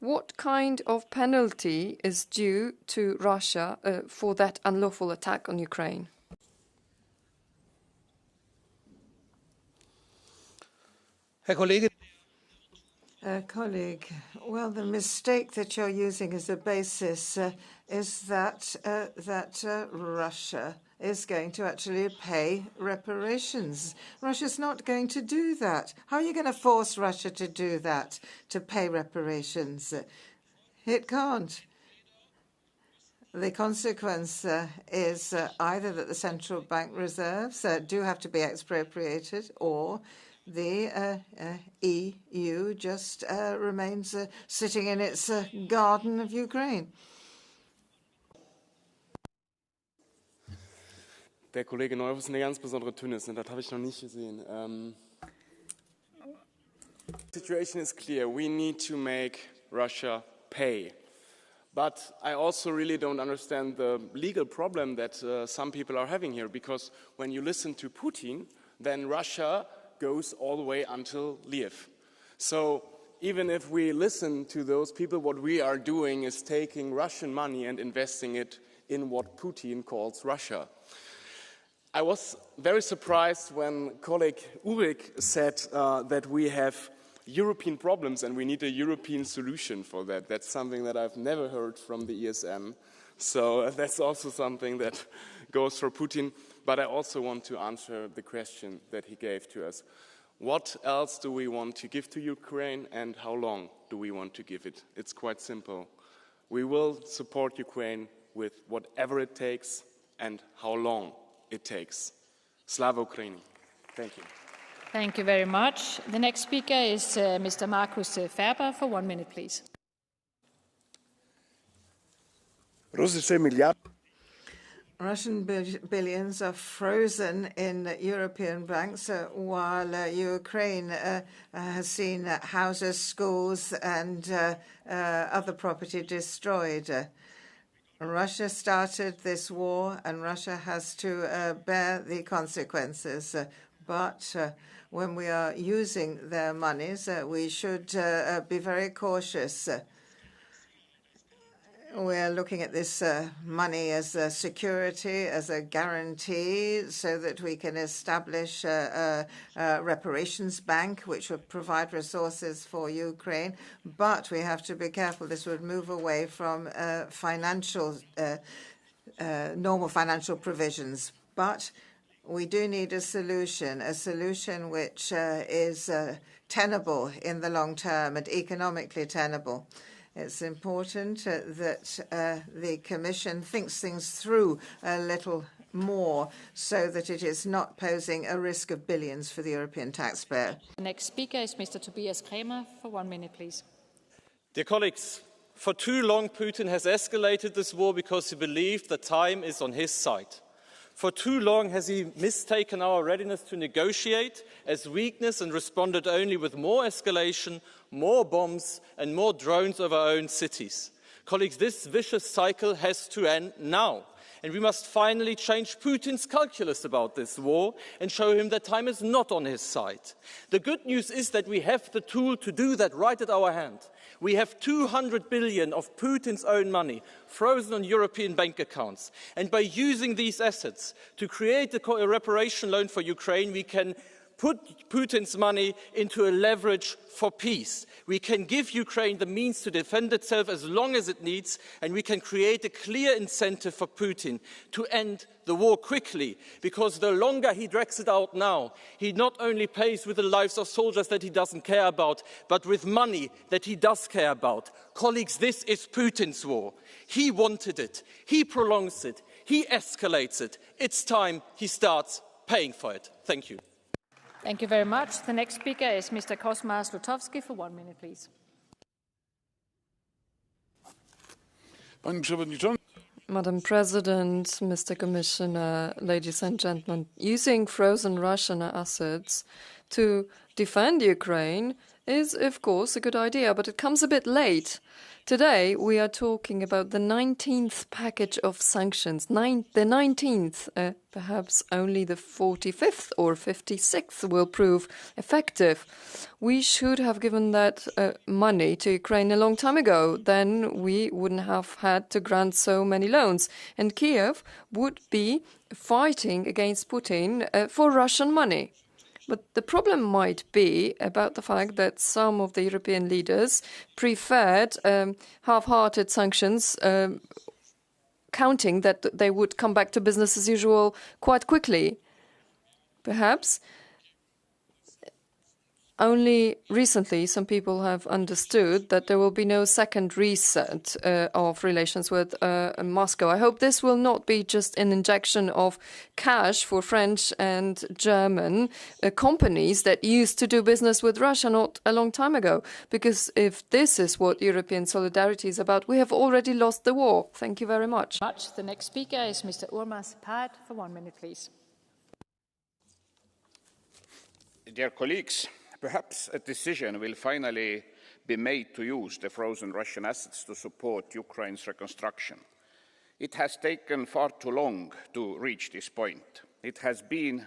What kind of penalty is due to Russia for that unlawful attack on Ukraine? Colleague, well, the mistake that you're using as a basis is that Russia is going to actually pay reparations. Russia's not going to do that. How are you going to force Russia to do that, to pay reparations? It can't. The consequence is either that the central bank reserves do have to be expropriated, or the EU just remains sitting in its garden of Ukraine. Der Kollege Neuhaus eine ganz besondere Tünnis, das habe ich noch nicht gesehen. The situation is clear. We need to make Russia pay. But I also really don't understand the legal problem that some people are having here, because when you listen to Putin, then Russia goes all the way until Lviv. So even if we listen to those people, what we are doing is taking Russian money and investing it in what Putin calls Russia. I was very surprised when colleague Ulrich said that we have European problems and we need a European solution for that. That's something that I've never heard from the ESM. So that's also something that goes for Putin. But I also want to answer the question that he gave to us. What else do we want to give to Ukraine, and how long do we want to give it? It's quite simple. We will support Ukraine with whatever it takes and how long it takes. Slava Ukraini. Thank you. Thank you very much. The next speaker is Mr. Markus Ferber for 1 minute, please. Russian billions are frozen in European banks while Ukraine has seen houses, schools and other property destroyed. Russia started this war and Russia has to bear the consequences. But when we are using their monies, we should be very cautious. We're looking at this money as a security, as a guarantee, so that we can establish a reparations bank, which would provide resources for Ukraine. But we have to be careful. This would move away from normal financial provisions. But we do need a solution which is tenable in the long term and economically tenable. It's important that the Commission thinks things through a little more so that it is not posing a risk of billions for the European taxpayer. The next speaker is Mr. Tobias Kremer for 1 minute, please. Dear colleagues, for too long Putin has escalated this war because he believed that time is on his side. For too long has he mistaken our readiness to negotiate as weakness and responded only with more escalation, more bombs and more drones over our own cities. Colleagues, this vicious cycle has to end now. And we must finally change Putin's calculus about this war and show him that time is not on his side. The good news is that we have the tool to do that right at our hand. We have 200 billion of Putin's own money frozen on European bank accounts. And by using these assets to create a reparation loan for Ukraine, we can put Putin's money into a leverage for peace. We can give Ukraine the means to defend itself as long as it needs, and we can create a clear incentive for Putin to end the war quickly, because the longer he drags it out now, he not only pays with the lives of soldiers that he doesn't care about, but with money that he does care about. Colleagues, this is Putin's war. He wanted it. He prolongs it. He escalates it. It's time he starts paying for it. Thank you. Thank you very much. The next speaker is Mr. Kosma Slutowski for 1 minute, please. Madam President, Mr. Commissioner, ladies and gentlemen, using frozen Russian assets to defend Ukraine is, of course, a good idea, but it comes a bit late. Today, we are talking about the 19th package of sanctions. The 19th, perhaps only the 45th or 56th will prove effective. We should have given that money to Ukraine a long time ago. Then we wouldn't have had to grant so many loans. And Kiev would be fighting against Putin for Russian money. But the problem might be about the fact that some of the European leaders preferred half-hearted sanctions, counting that they would come back to business as usual quite quickly. Perhaps only recently some people have understood that there will be no second reset of relations with Moscow. I hope this will not be just an injection of cash for French and German companies that used to do business with Russia not a long time ago. Because if this is what European solidarity is about, we have already lost the war. Thank you very much. The next speaker is Mr. Urmas Paet for 1 minute, please. Dear colleagues, perhaps a decision will finally be made to use the frozen Russian assets to support Ukraine's reconstruction. It has taken far too long to reach this point. It has been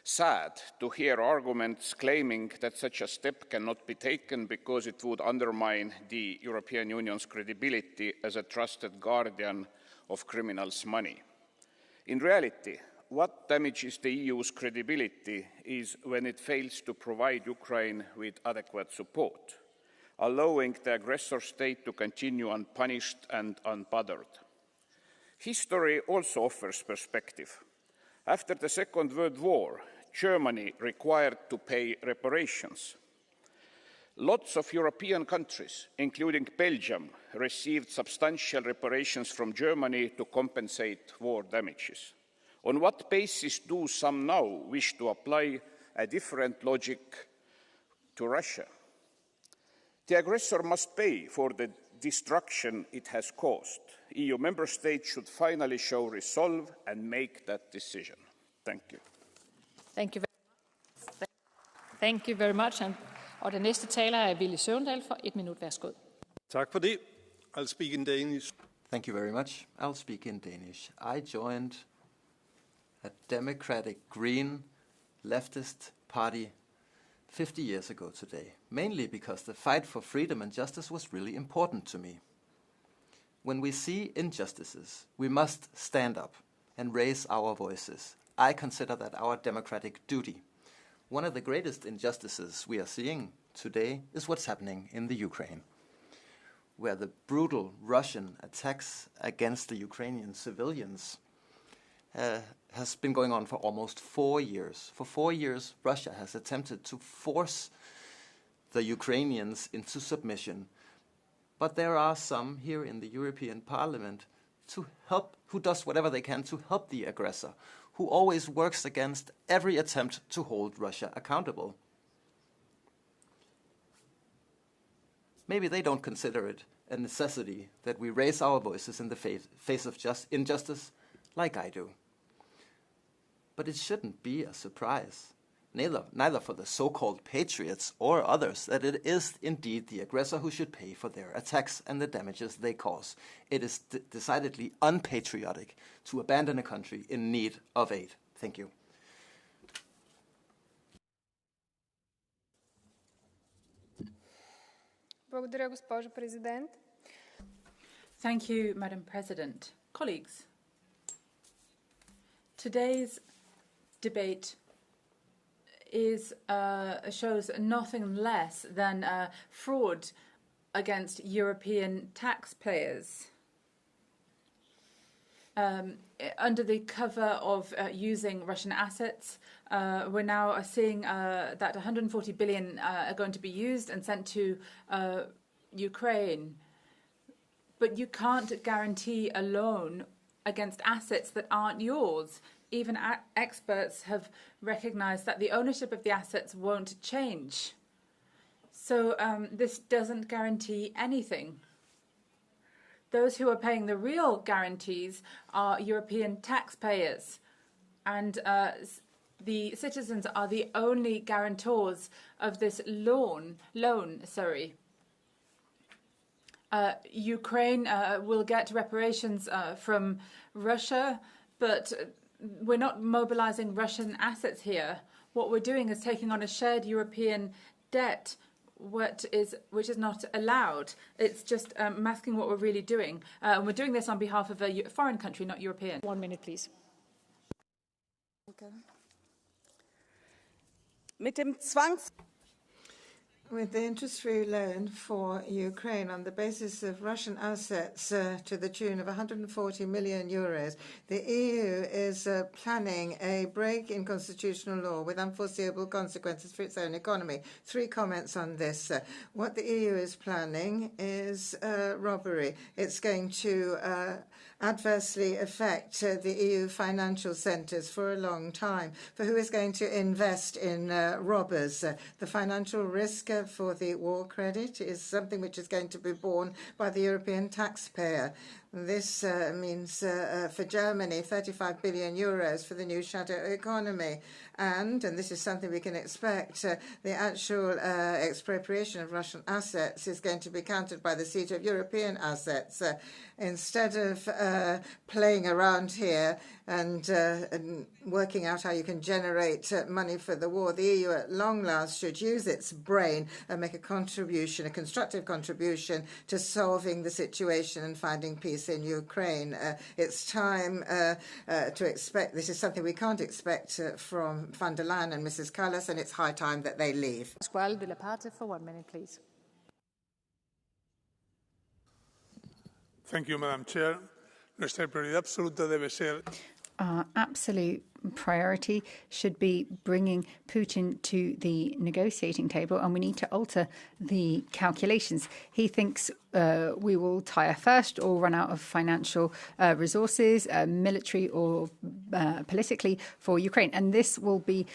sad to hear arguments claiming that such a step cannot be taken because it would undermine the European Union's credibility as a trusted guardian of criminals' money. In reality, what damages the EU's credibility is when it fails to provide Ukraine with adequate support, allowing the aggressor state to continue unpunished and unbothered. History also offers perspective. After the Second World War, Germany required to pay reparations. Lots of European countries, including Belgium, received substantial reparations from Germany to compensate war damages. On what basis do some now wish to apply a different logic to Russia? The aggressor must pay for the destruction it has caused. EU member states should finally show resolve and make that decision. Thank you. Thank you very much. Og den næste taler er Villy Søvndal for 1 minut. Værsgo. Tak for det. I'll speak in Danish. Thank you very much. I'll speak in Danish. I joined a democratic green leftist party 50 years ago today, mainly because the fight for freedom and justice was really important to me. When we see injustices, we must stand up and raise our voices. I consider that our democratic duty. One of the greatest injustices we are seeing today is what's happening in the Ukraine, where the brutal Russian attacks against the Ukrainian civilians has been going on for almost 4 years. For 4 years, Russia has attempted to force the Ukrainians into submission. But there are some here in the European Parliament who does whatever they can to help the aggressor, who always works against every attempt to hold Russia accountable. Maybe they don't consider it a necessity that we raise our voices in the face of injustice like I do. But it shouldn't be a surprise, neither for the so-called patriots or others, that it is indeed the aggressor who should pay for their attacks and the damages they cause. It is decidedly unpatriotic to abandon a country in need of aid. Thank you. Благодаря, госпожо президент. Thank you, Madam President. Colleagues, today's debate shows nothing less than fraud against European taxpayers. Under the cover of using Russian assets, we're now seeing that 140 billion are going to be used and sent to Ukraine. But you can't guarantee a loan against assets that aren't yours. Even experts have recognized that the ownership of the assets won't change. So this doesn't guarantee anything. Those who are paying the real guarantees are European taxpayers, and the citizens are the only guarantors of this loan. Ukraine will get reparations from Russia, but we're not mobilizing Russian assets here. What we're doing is taking on a shared European debt, which is not allowed. It's just masking what we're really doing. And we're doing this on behalf of a foreign country, not European. 1 minute, please. With the interest-free loan for Ukraine on the basis of Russian assets to the tune of 140 million euros, the EU is planning a break in constitutional law with unforeseeable consequences for its own economy. 3 comments on this. What the EU is planning is robbery. It's going to adversely affect the EU financial centres for a long time. For who is going to invest in robbers? The financial risk for the war credit is something which is going to be borne by the European taxpayer. This means for Germany 35 billion euros for the new shadow economy. And this is something we can expect, the actual expropriation of Russian assets is going to be countered by the siege of European assets. Instead of playing around here and working out how you can generate money for the war, the EU at long last should use its brain and make a contribution, a constructive contribution to solving the situation and finding peace in Ukraine. It's time to expect, this is something we can't expect from van der Leyen and Mrs. Callas, and it's high time that they leave. Pasquale de la Parte for 1 minute, please. Thank you, Madam Chair. Nuestra prioridad absoluta debe ser. Our absolute priority should be bringing Putin to the negotiating table, and we need to alter the calculations. He thinks we will tire first or run out of financial resources, military or politically, for Ukraine. And this will be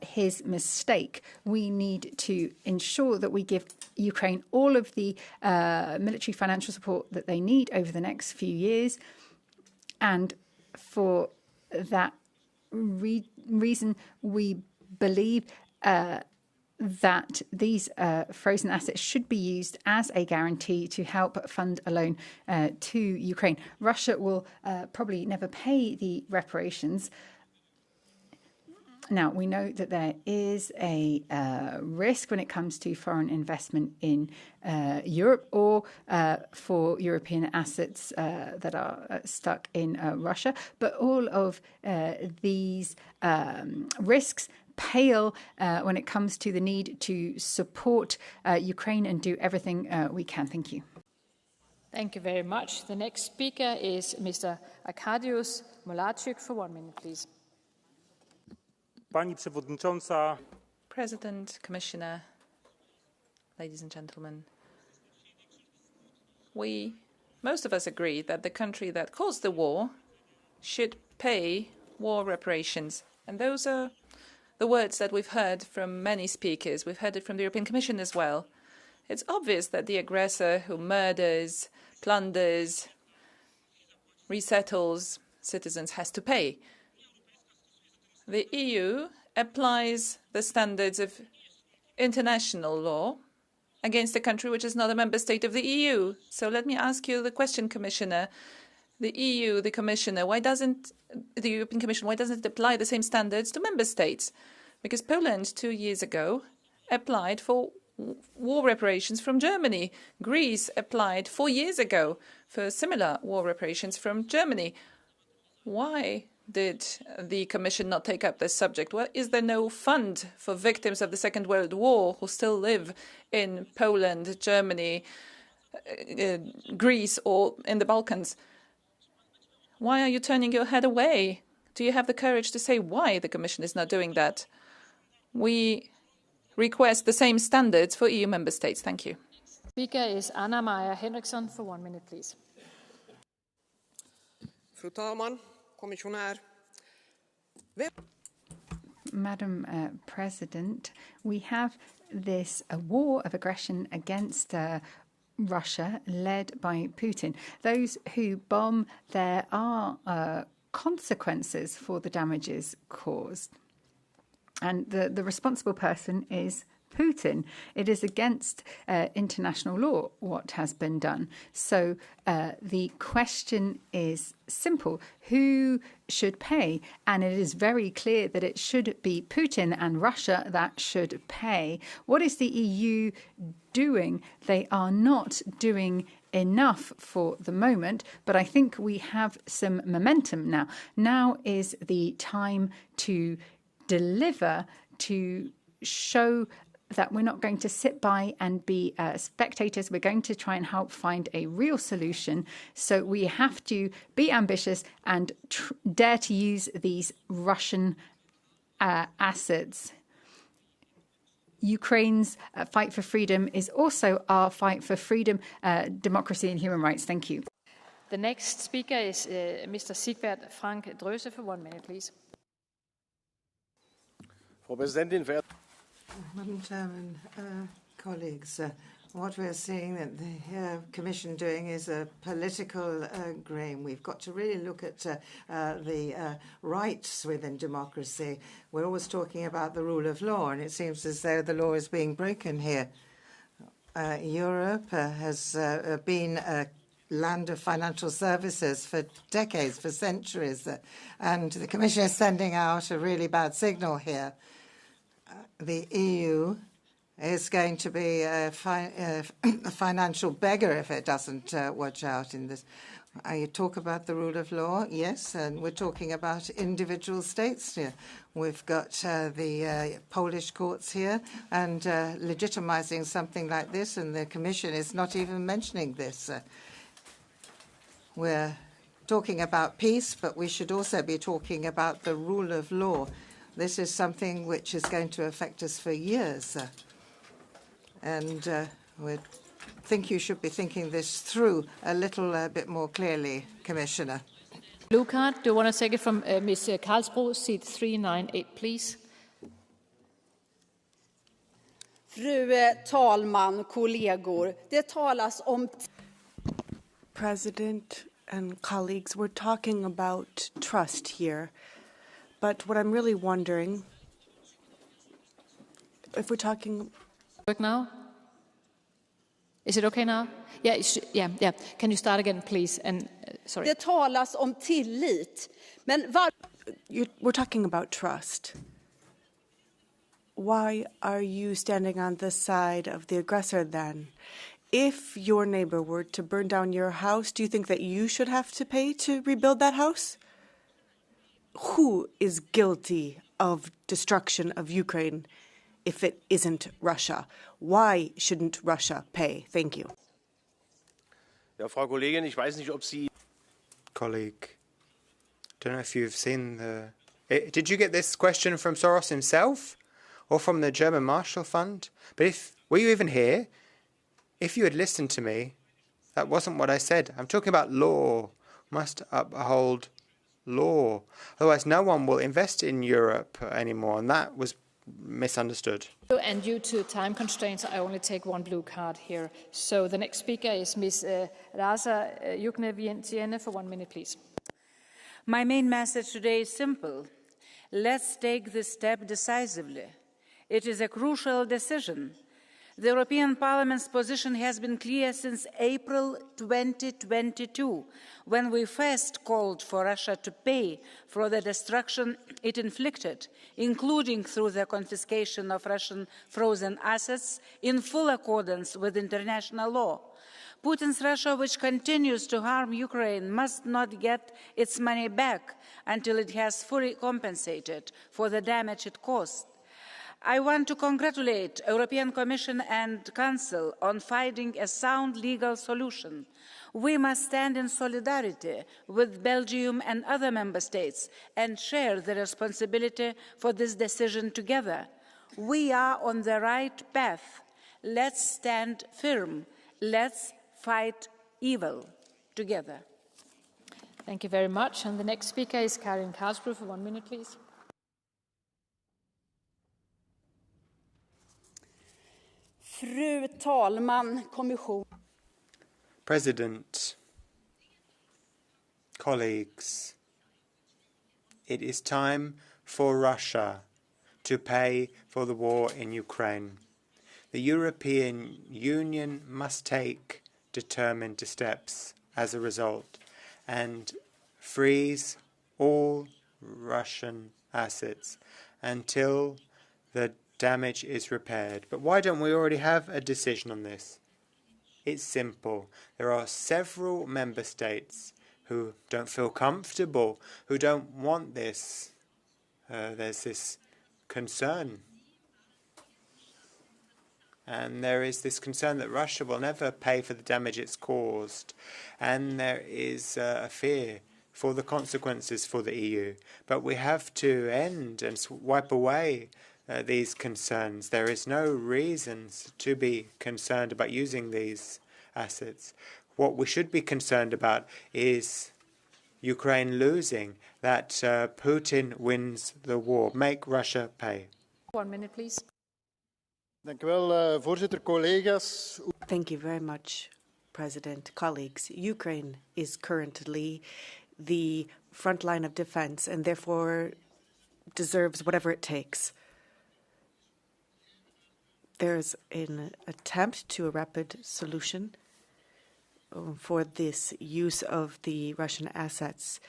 his mistake. We need to ensure that we give Ukraine all of the military financial support that they need over the next few years. And for that reason, we believe that these frozen assets should be used as a guarantee to help fund a loan to Ukraine. Russia will probably never pay the reparations. Now, we know that there is a risk when it comes to foreign investment in Europe or for European assets that are stuck in Russia. But all of these risks pale when it comes to the need to support Ukraine and do everything we can. Thank you. Thank you very much. The next speaker is Mr. Arkadiusz Mularczyk for 1 minute, please. Pani Przewodnicząca. President, Commissioner, ladies and gentlemen, most of us agree that the country that caused the war should pay war reparations. And those are the words that we've heard from many speakers. We've heard it from the European Commission as well. It's obvious that the aggressor who murders, plunders, resettles citizens has to pay. The EU applies the standards of international law against a country which is not a member state of the EU. So let me ask you the question, Commissioner. The EU, the Commissioner, the European Commission, why doesn't it apply the same standards to member states? Because Poland 2 years ago applied for war reparations from Germany. Greece applied 4 years ago for similar war reparations from Germany. Why did the Commission not take up this subject? Well, is there no fund for victims of the Second World War who still live in Poland, Germany, Greece, or in the Balkans? Why are you turning your head away? Do you have the courage to say why the Commission is not doing that? We request the same standards for EU member states. Thank you. Speaker is Anna Maja Henriksson for 1 minute, please. Fru talman, kommissionär. Madam President, we have this war of aggression against Russia led by Putin. Those who bomb, there are consequences for the damages caused. And the responsible person is Putin. It is against international law what has been done. So the question is simple. Who should pay? And it is very clear that it should be Putin and Russia that should pay. What is the EU doing? They are not doing enough for the moment, but I think we have some momentum now. Now is the time to deliver, to show that we're not going to sit by and be spectators. We're going to try and help find a real solution. So we have to be ambitious and dare to use these Russian assets. Ukraine's fight for freedom is also our fight for freedom, democracy and human rights. Thank you. The next speaker is Mr. Sigvard Frank Drøse for 1 minute, please. Frau Präsidentin, Madam Chairman, colleagues, what we're seeing that the Commission doing is a political game. We've got to really look at the rights within democracy. We're always talking about the rule of law, and it seems as though the law is being broken here. Europe has been a land of financial services for decades, for centuries, and the Commission is sending out a really bad signal here. The EU is going to be a financial beggar if it doesn't watch out in this. You talk about the rule of law, yes, and we're talking about individual states here. We've got the Polish courts here and legitimizing something like this, and the Commission is not even mentioning this. We're talking about peace, but we should also be talking about the rule of law. This is something which is going to affect us for years. And we think you should be thinking this through a little bit more clearly, Commissioner. Blue card, do you want to take it from Ms. Karlsbro, seat 398, please? Fru talman, kollegor, det talas om... President and colleagues, we're talking about trust here. But what I'm really wondering, if we're talking... Work now? Is it okay now? Yeah, yeah. Can you start again, please? And sorry. Det talas om tillit. Men we're talking about trust. Why are you standing on the side of the aggressor then? If your neighbor were to burn down your house, do you think that you should have to pay to rebuild that house? Who is guilty of destruction of Ukraine if it isn't Russia? Why shouldn't Russia pay? Thank you. Ja, Frau Kollegin, ich weiß nicht, ob Sie... Colleague, don't know if you've seen the... Did you get this question from Soros himself or from the German Marshall Fund? But were you even here? If you had listened to me, that wasn't what I said. I'm talking about law. Must uphold law. Otherwise, no one will invest in Europe anymore, and that was misunderstood. And due to time constraints, I only take one blue card here. So the next speaker is Ms. Rasa Yuknevientiene for 1 minute, please. My main message today is simple. Let's take this step decisively. It is a crucial decision. The European Parliament's position has been clear since April 2022, when we first called for Russia to pay for the destruction it inflicted, including through the confiscation of Russian frozen assets, in full accordance with international law. Putin's Russia, which continues to harm Ukraine, must not get its money back until it has fully compensated for the damage it caused. I want to congratulate the European Commission and Council on finding a sound legal solution. We must stand in solidarity with Belgium and other member states and share the responsibility for this decision together. We are on the right path. Let's stand firm. Let's fight evil together. Thank you very much. And the next speaker is Karin Karlsbro for 1 minute, please. Fru talman, kommission. President, colleagues, it is time for Russia to pay for the war in Ukraine. The European Union must take determined steps as a result and freeze all Russian assets until the damage is repaired. But why don't we already have a decision on this? It's simple. There are several member states who don't feel comfortable, who don't want this. There's this concern. And there is this concern that Russia will never pay for the damage it's caused. And there is a fear for the consequences for the EU. But we have to end and wipe away these concerns. There is no reason to be concerned about using these assets. What we should be concerned about is Ukraine losing, that Putin wins the war. Make Russia pay. 1 minute, please. Voorzitter, collega's. Thank you very much, President. Colleagues, Ukraine is currently the front line of defense and therefore deserves whatever it takes. There's an attempt to a rapid solution for this use of the Russian assets.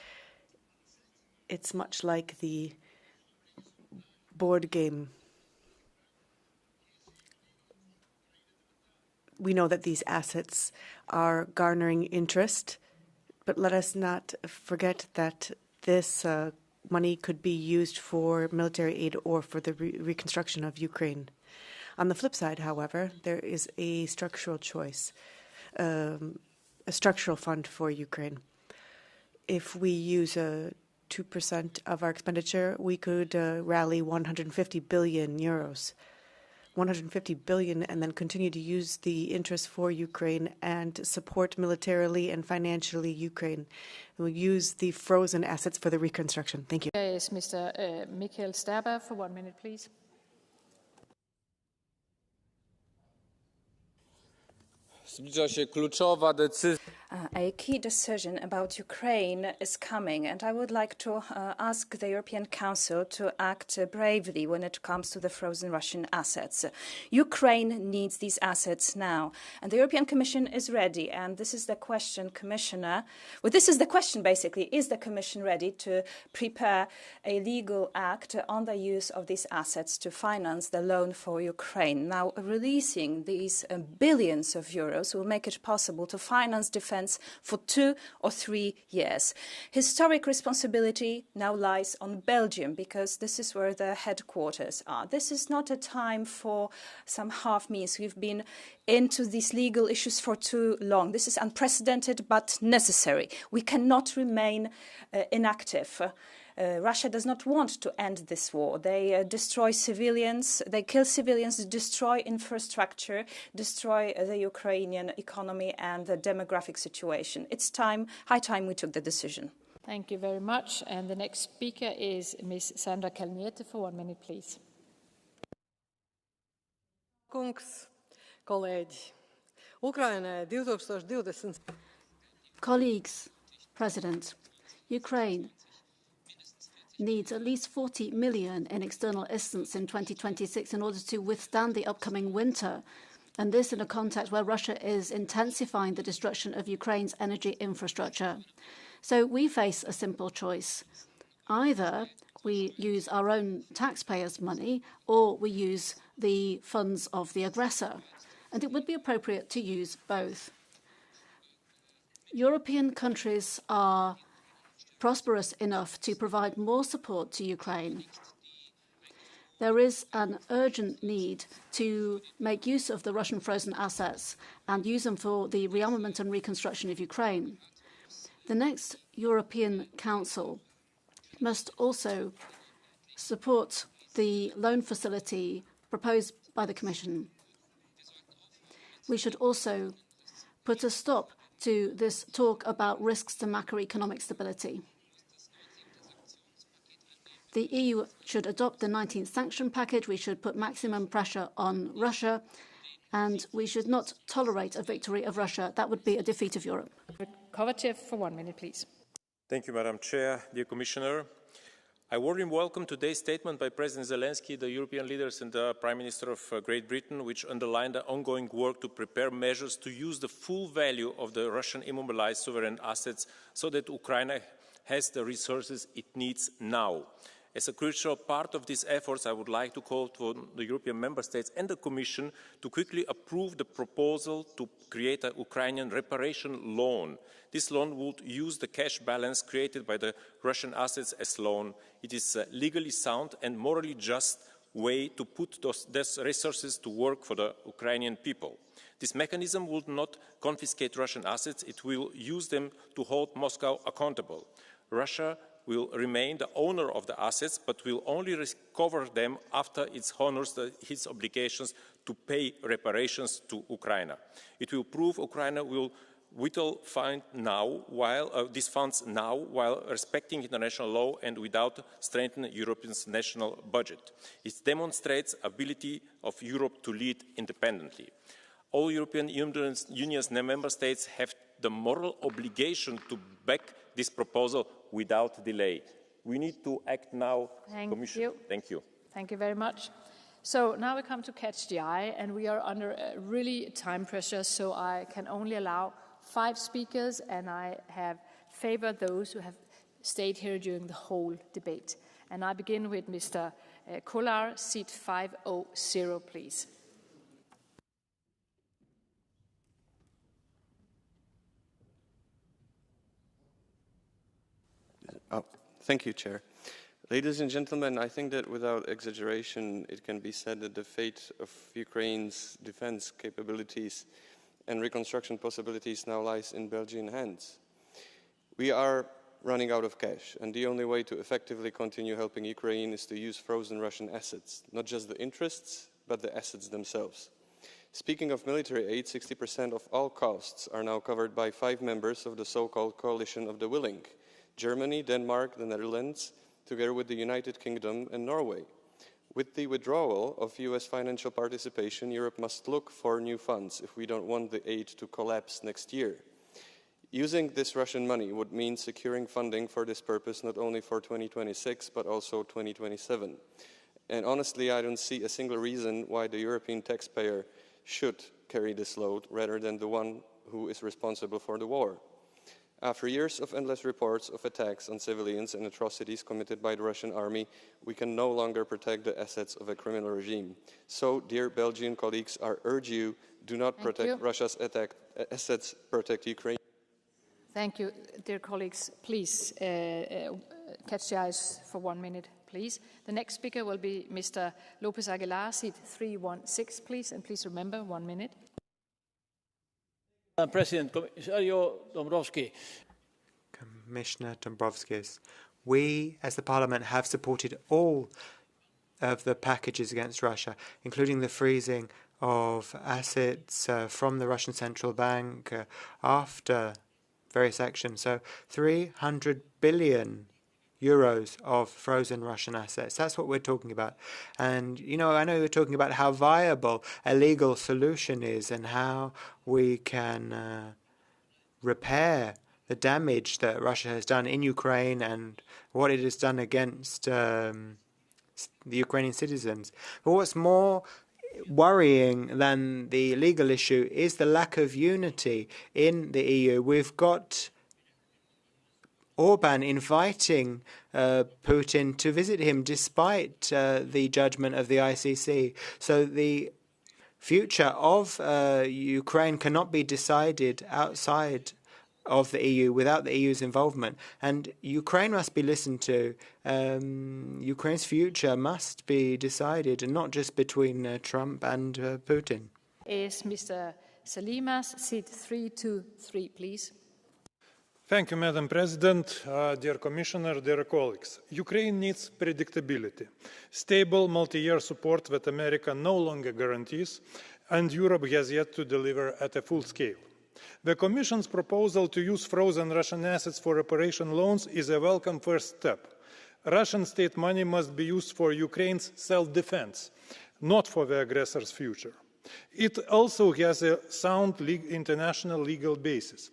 It's much like the board game. We know that these assets are garnering interest, but let us not forget that this money could be used for military aid or for the reconstruction of Ukraine. On the flip side, however, there is a structural choice, a structural fund for Ukraine. If we use 2% of our expenditure, we could rally 150 billion euros. 150 billion, and then continue to use the interest for Ukraine and support militarily and financially Ukraine. We'll use the frozen assets for the reconstruction. Thank you. Is Mr. Michael Sterber for 1 minute, please. A key decision about Ukraine is coming, and I would like to ask the European Council to act bravely when it comes to the frozen Russian assets. Ukraine needs these assets now, and the European Commission is ready. And this is the question, Commissioner. Well, this is the question, basically. Is the Commission ready to prepare a legal act on the use of these assets to finance the loan for Ukraine? Now, releasing these billions of euros will make it possible to finance defense for 2 or 3 years. Historic responsibility now lies on Belgium because this is where the headquarters are. This is not a time for some half means. We've been into these legal issues for too long. This is unprecedented but necessary. We cannot remain inactive. Russia does not want to end this war. They destroy civilians, they kill civilians, destroy infrastructure, destroy the Ukrainian economy and the demographic situation. It's time, high time we took the decision. Thank you very much. And the next speaker is Ms. Sandra Kalniete for 1 minute, please. Kungs, kolēģi, Ukrainai 2020. Colleagues, President, Ukraine needs at least 40 million in external assistance in 2026 in order to withstand the upcoming winter, and this in a context where Russia is intensifying the destruction of Ukraine's energy infrastructure. So we face a simple choice. Either we use our own taxpayers' money or we use the funds of the aggressor, and it would be appropriate to use both. European countries are prosperous enough to provide more support to Ukraine. There is an urgent need to make use of the Russian frozen assets and use them for the rearmament and reconstruction of Ukraine. The next European Council must also support the loan facility proposed by the Commission. We should also put a stop to this talk about risks to macroeconomic stability. The EU should adopt the 19th sanction package. We should put maximum pressure on Russia, and we should not tolerate a victory of Russia. That would be a defeat of Europe. Kovachev for 1 minute, please. Thank you, Madam Chair. Dear Commissioner, I warmly welcome today's statement by President Zelensky, the European leaders and the Prime Minister of Great Britain, which underlined the ongoing work to prepare measures to use the full value of the Russian immobilized sovereign assets so that Ukraine has the resources it needs now. As a crucial part of these efforts, I would like to call on the European Member States and the Commission to quickly approve the proposal to create a Ukrainian reparation loan. This loan would use the cash balance created by the Russian assets as loan. It is legally sound and morally just way to put those resources to work for the Ukrainian people. This mechanism will not confiscate Russian assets, it will use them to hold Moscow accountable. Russia will remain the owner of the assets, but will only recover them after it honors its obligations to pay reparations to Ukraine. It will prove Ukraine will withhold these funds now while respecting international law and without strengthening Europe's national budget. It demonstrates the ability of Europe to lead independently. All European Union's member states have the moral obligation to back this proposal without delay. We need to act now, Commissioner. Thank you. Thank you very much. So now we come to Catch the Eye, and we are under really time pressure, so I can only allow 5 speakers, and I have favored those who have stayed here during the whole debate. And I begin with Mr. Kolar, seat 500, please. Thank you, Chair. Ladies and gentlemen, I think that without exaggeration, it can be said that the fate of Ukraine's defense capabilities and reconstruction possibilities now lies in Belgian hands. We are running out of cash, and the only way to effectively continue helping Ukraine is to use frozen Russian assets, not just the interests, but the assets themselves. Speaking of military aid, 60% of all costs are now covered by 5 members of the so-called coalition of the willing: Germany, Denmark, the Netherlands, together with the United Kingdom and Norway. With the withdrawal of US financial participation, Europe must look for new funds if we don't want the aid to collapse next year. Using this Russian money would mean securing funding for this purpose not only for 2026, but also 2027. And honestly, I don't see a single reason why the European taxpayer should carry this load rather than the one who is responsible for the war. After years of endless reports of attacks on civilians and atrocities committed by the Russian army, we can no longer protect the assets of a criminal regime. So, dear Belgian colleagues, I urge you, do not protect Russia's assets, protect Ukraine. Thank you, dear colleagues. Please, catch the eyes for 1 minute, please. The next speaker will be Mr. Lopez Aguilar, seat 316, please. And please remember, 1 minute. President, Commissioner Dombrovskis, we as the Parliament have supported all of the packages against Russia, including the freezing of assets from the Russian Central Bank after various actions. So 300 billion euros of frozen Russian assets. That's what we're talking about. And, you know, I know you're talking about how viable a legal solution is and how we can repair the damage that Russia has done in Ukraine and what it has done against the Ukrainian citizens. But what's more worrying than the legal issue is the lack of unity in the EU. We've got Orban inviting Putin to visit him despite the judgment of the ICC. So the future of Ukraine cannot be decided outside of the EU without the EU's involvement. And Ukraine must be listened to. Ukraine's future must be decided, and not just between Trump and Putin. Is Mr. Salimas, seat 323, please. Thank you, Madam President, dear Commissioner, dear colleagues. Ukraine needs predictability, stable multi-year support that America no longer guarantees, and Europe has yet to deliver at a full scale. The Commission's proposal to use frozen Russian assets for reparation loans is a welcome first step. Russian state money must be used for Ukraine's self-defense, not for the aggressor's future. It also has a sound international legal basis.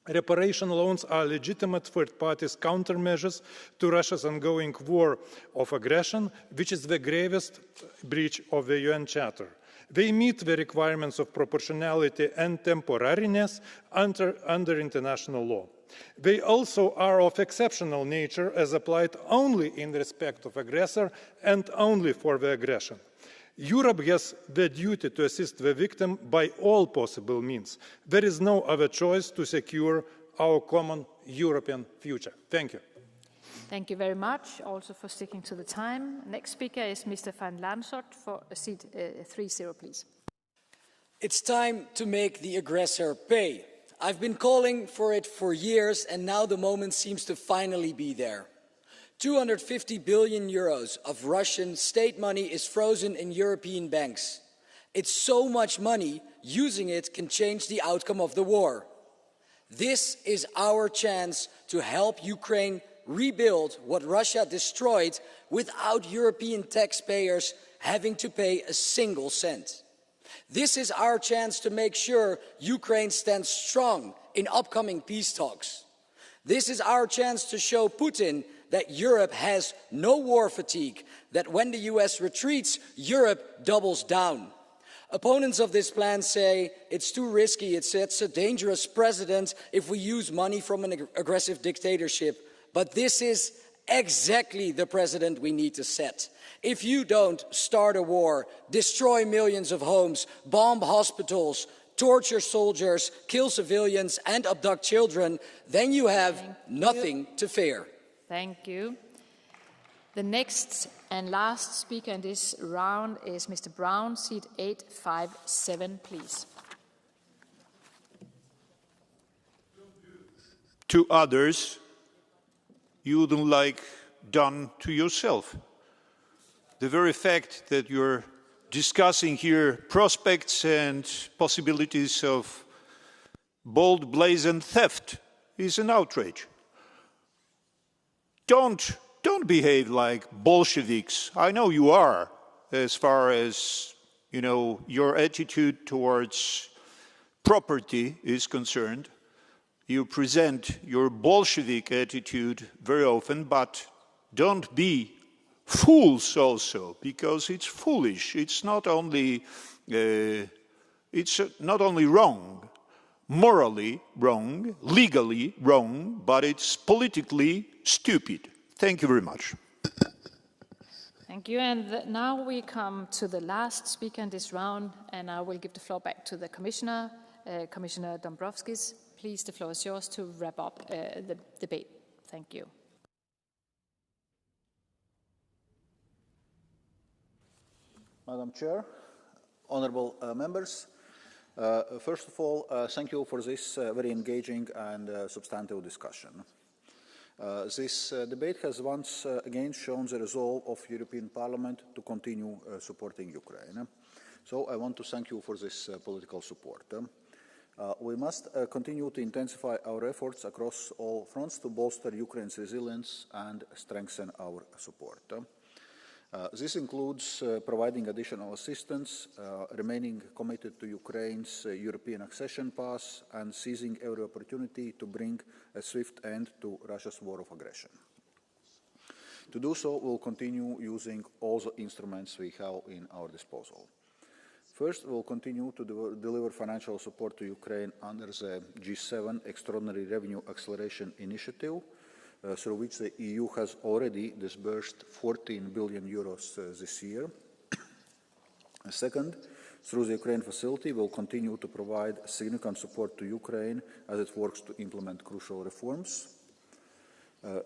Reparation loans are legitimate third parties' countermeasures to Russia's ongoing war of aggression, which is the gravest breach of the UN Charter. They meet the requirements of proportionality and temporariness under international law. They also are of exceptional nature as applied only in respect of aggressor and only for the aggression. Europe has the duty to assist the victim by all possible means. There is no other choice to secure our common European future. Thank you. Thank you very much, also for sticking to the time. Next speaker is Mr. Van Lansort for seat 30, please. It's time to make the aggressor pay. I've been calling for it for years, and now the moment seems to finally be there. 250 billion euros of Russian state money is frozen in European banks. It's so much money, using it can change the outcome of the war. This is our chance to help Ukraine rebuild what Russia destroyed without European taxpayers having to pay a single cent. This is our chance to make sure Ukraine stands strong in upcoming peace talks. This is our chance to show Putin that Europe has no war fatigue, that when the US retreats, Europe doubles down. Opponents of this plan say it's too risky, it sets a dangerous precedent if we use money from an aggressive dictatorship. But this is exactly the precedent we need to set. If you don't start a war, destroy millions of homes, bomb hospitals, torture soldiers, kill civilians and abduct children, then you have nothing to fear. Thank you. The next and last speaker in this round is Mr. Brown, seat 857, please. To others, you wouldn't like done to yourself. The very fact that you're discussing here prospects and possibilities of bold blazoned theft is an outrage. Don't behave like Bolsheviks. I know you are, as far as, your attitude towards property is concerned. You present your Bolshevik attitude very often, but don't be fools also, because it's foolish. It's not only wrong, morally wrong, legally wrong, but it's politically stupid. Thank you very much. Thank you. And now we come to the last speaker in this round, and I will give the floor back to the Commissioner, Commissioner Dombrovskis. Please, the floor is yours to wrap up the debate. Thank you. Madam Chair, honourable members, first of all, thank you for this very engaging and substantive discussion. This debate has once again shown the resolve of European Parliament to continue supporting Ukraine. So I want to thank you for this political support. We must continue to intensify our efforts across all fronts to bolster Ukraine's resilience and strengthen our support. This includes providing additional assistance, remaining committed to Ukraine's European accession path, and seizing every opportunity to bring a swift end to Russia's war of aggression. To do so, we'll continue using all the instruments we have in our disposal. First, we'll continue to deliver financial support to Ukraine under the G7 Extraordinary Revenue Acceleration Initiative, through which the EU has already disbursed 14 billion euros this year. Second, through the Ukraine facility, we'll continue to provide significant support to Ukraine as it works to implement crucial reforms.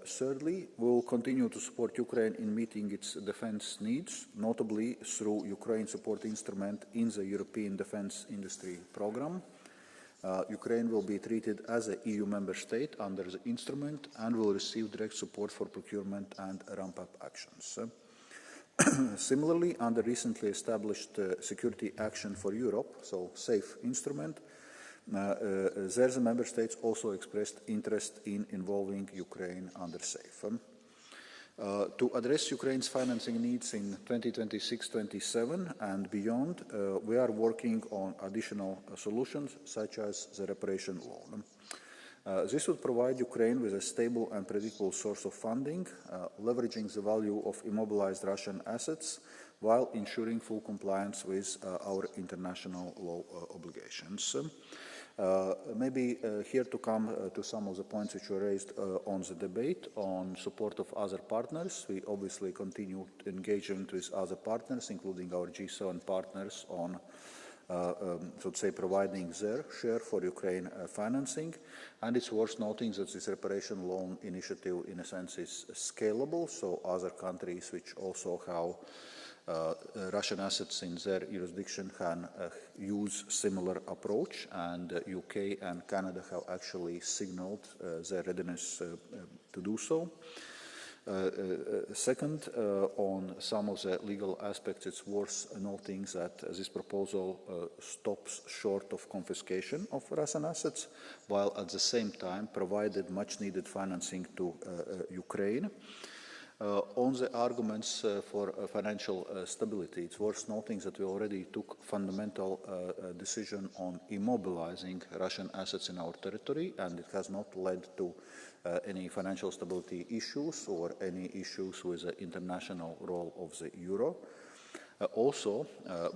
Thirdly, we will continue to support Ukraine in meeting its defence needs, notably through Ukraine Support Instrument in the European Defence Industry Programme. Ukraine will be treated as an EU member state under the instrument and will receive direct support for procurement and ramp-up actions. Similarly, under recently established Security Action for Europe, so SAFE instrument, there the member states also expressed interest in involving Ukraine under SAFE. To address Ukraine's financing needs in 2026-27 and beyond, we are working on additional solutions such as the reparation loan. This would provide Ukraine with a stable and predictable source of funding, leveraging the value of immobilized Russian assets while ensuring full compliance with our international law obligations. Maybe here to come to some of the points which were raised on the debate on support of other partners. We obviously continue engagement with other partners, including our G7 partners, on so to say, providing their share for Ukraine financing. And it's worth noting that this reparation loan initiative, in a sense, is scalable, so other countries which also have Russian assets in their jurisdiction can use similar approach, and UK and Canada have actually signaled their readiness to do so. Second, on some of the legal aspects, it's worth noting that this proposal stops short of confiscation of Russian assets, while at the same time provided much-needed financing to Ukraine. On the arguments for financial stability, it's worth noting that we already took fundamental decision on immobilizing Russian assets in our territory, and it has not led to any financial stability issues or any issues with the international role of the euro. Also,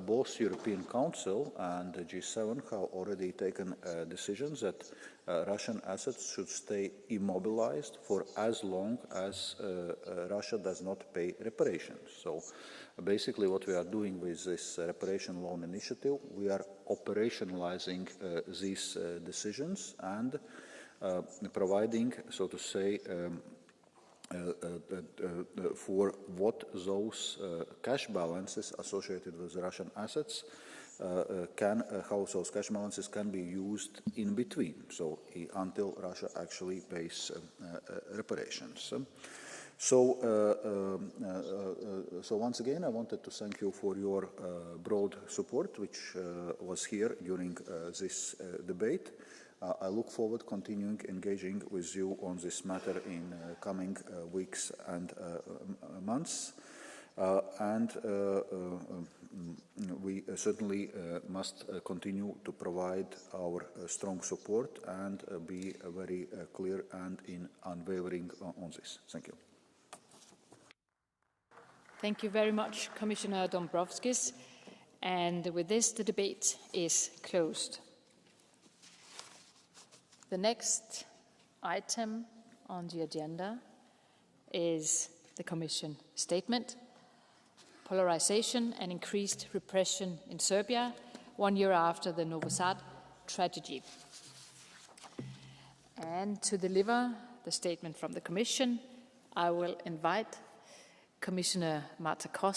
both European Council and the G7 have already taken decisions that Russian assets should stay immobilized for as long as Russia does not pay reparations. So basically what we are doing with this reparation loan initiative, we are operationalizing these decisions and providing, so to say, for what those cash balances associated with Russian assets how those cash balances can be used in between, so until Russia actually pays reparations. So once again, I wanted to thank you for your broad support, which was here during this debate. I look forward to continuing engaging with you on this matter in coming weeks and months. We certainly must continue to provide our strong support and be very clear and unwavering on this. Thank you. Thank you very much, Commissioner Dombrovskis. And with this, the debate is closed. The next item on the agenda is the Commission statement, Polarization and Increased Repression in Serbia, 1 year after the Novi Sad tragedy. And to deliver the statement from the Commission, I will invite Commissioner Marta Koch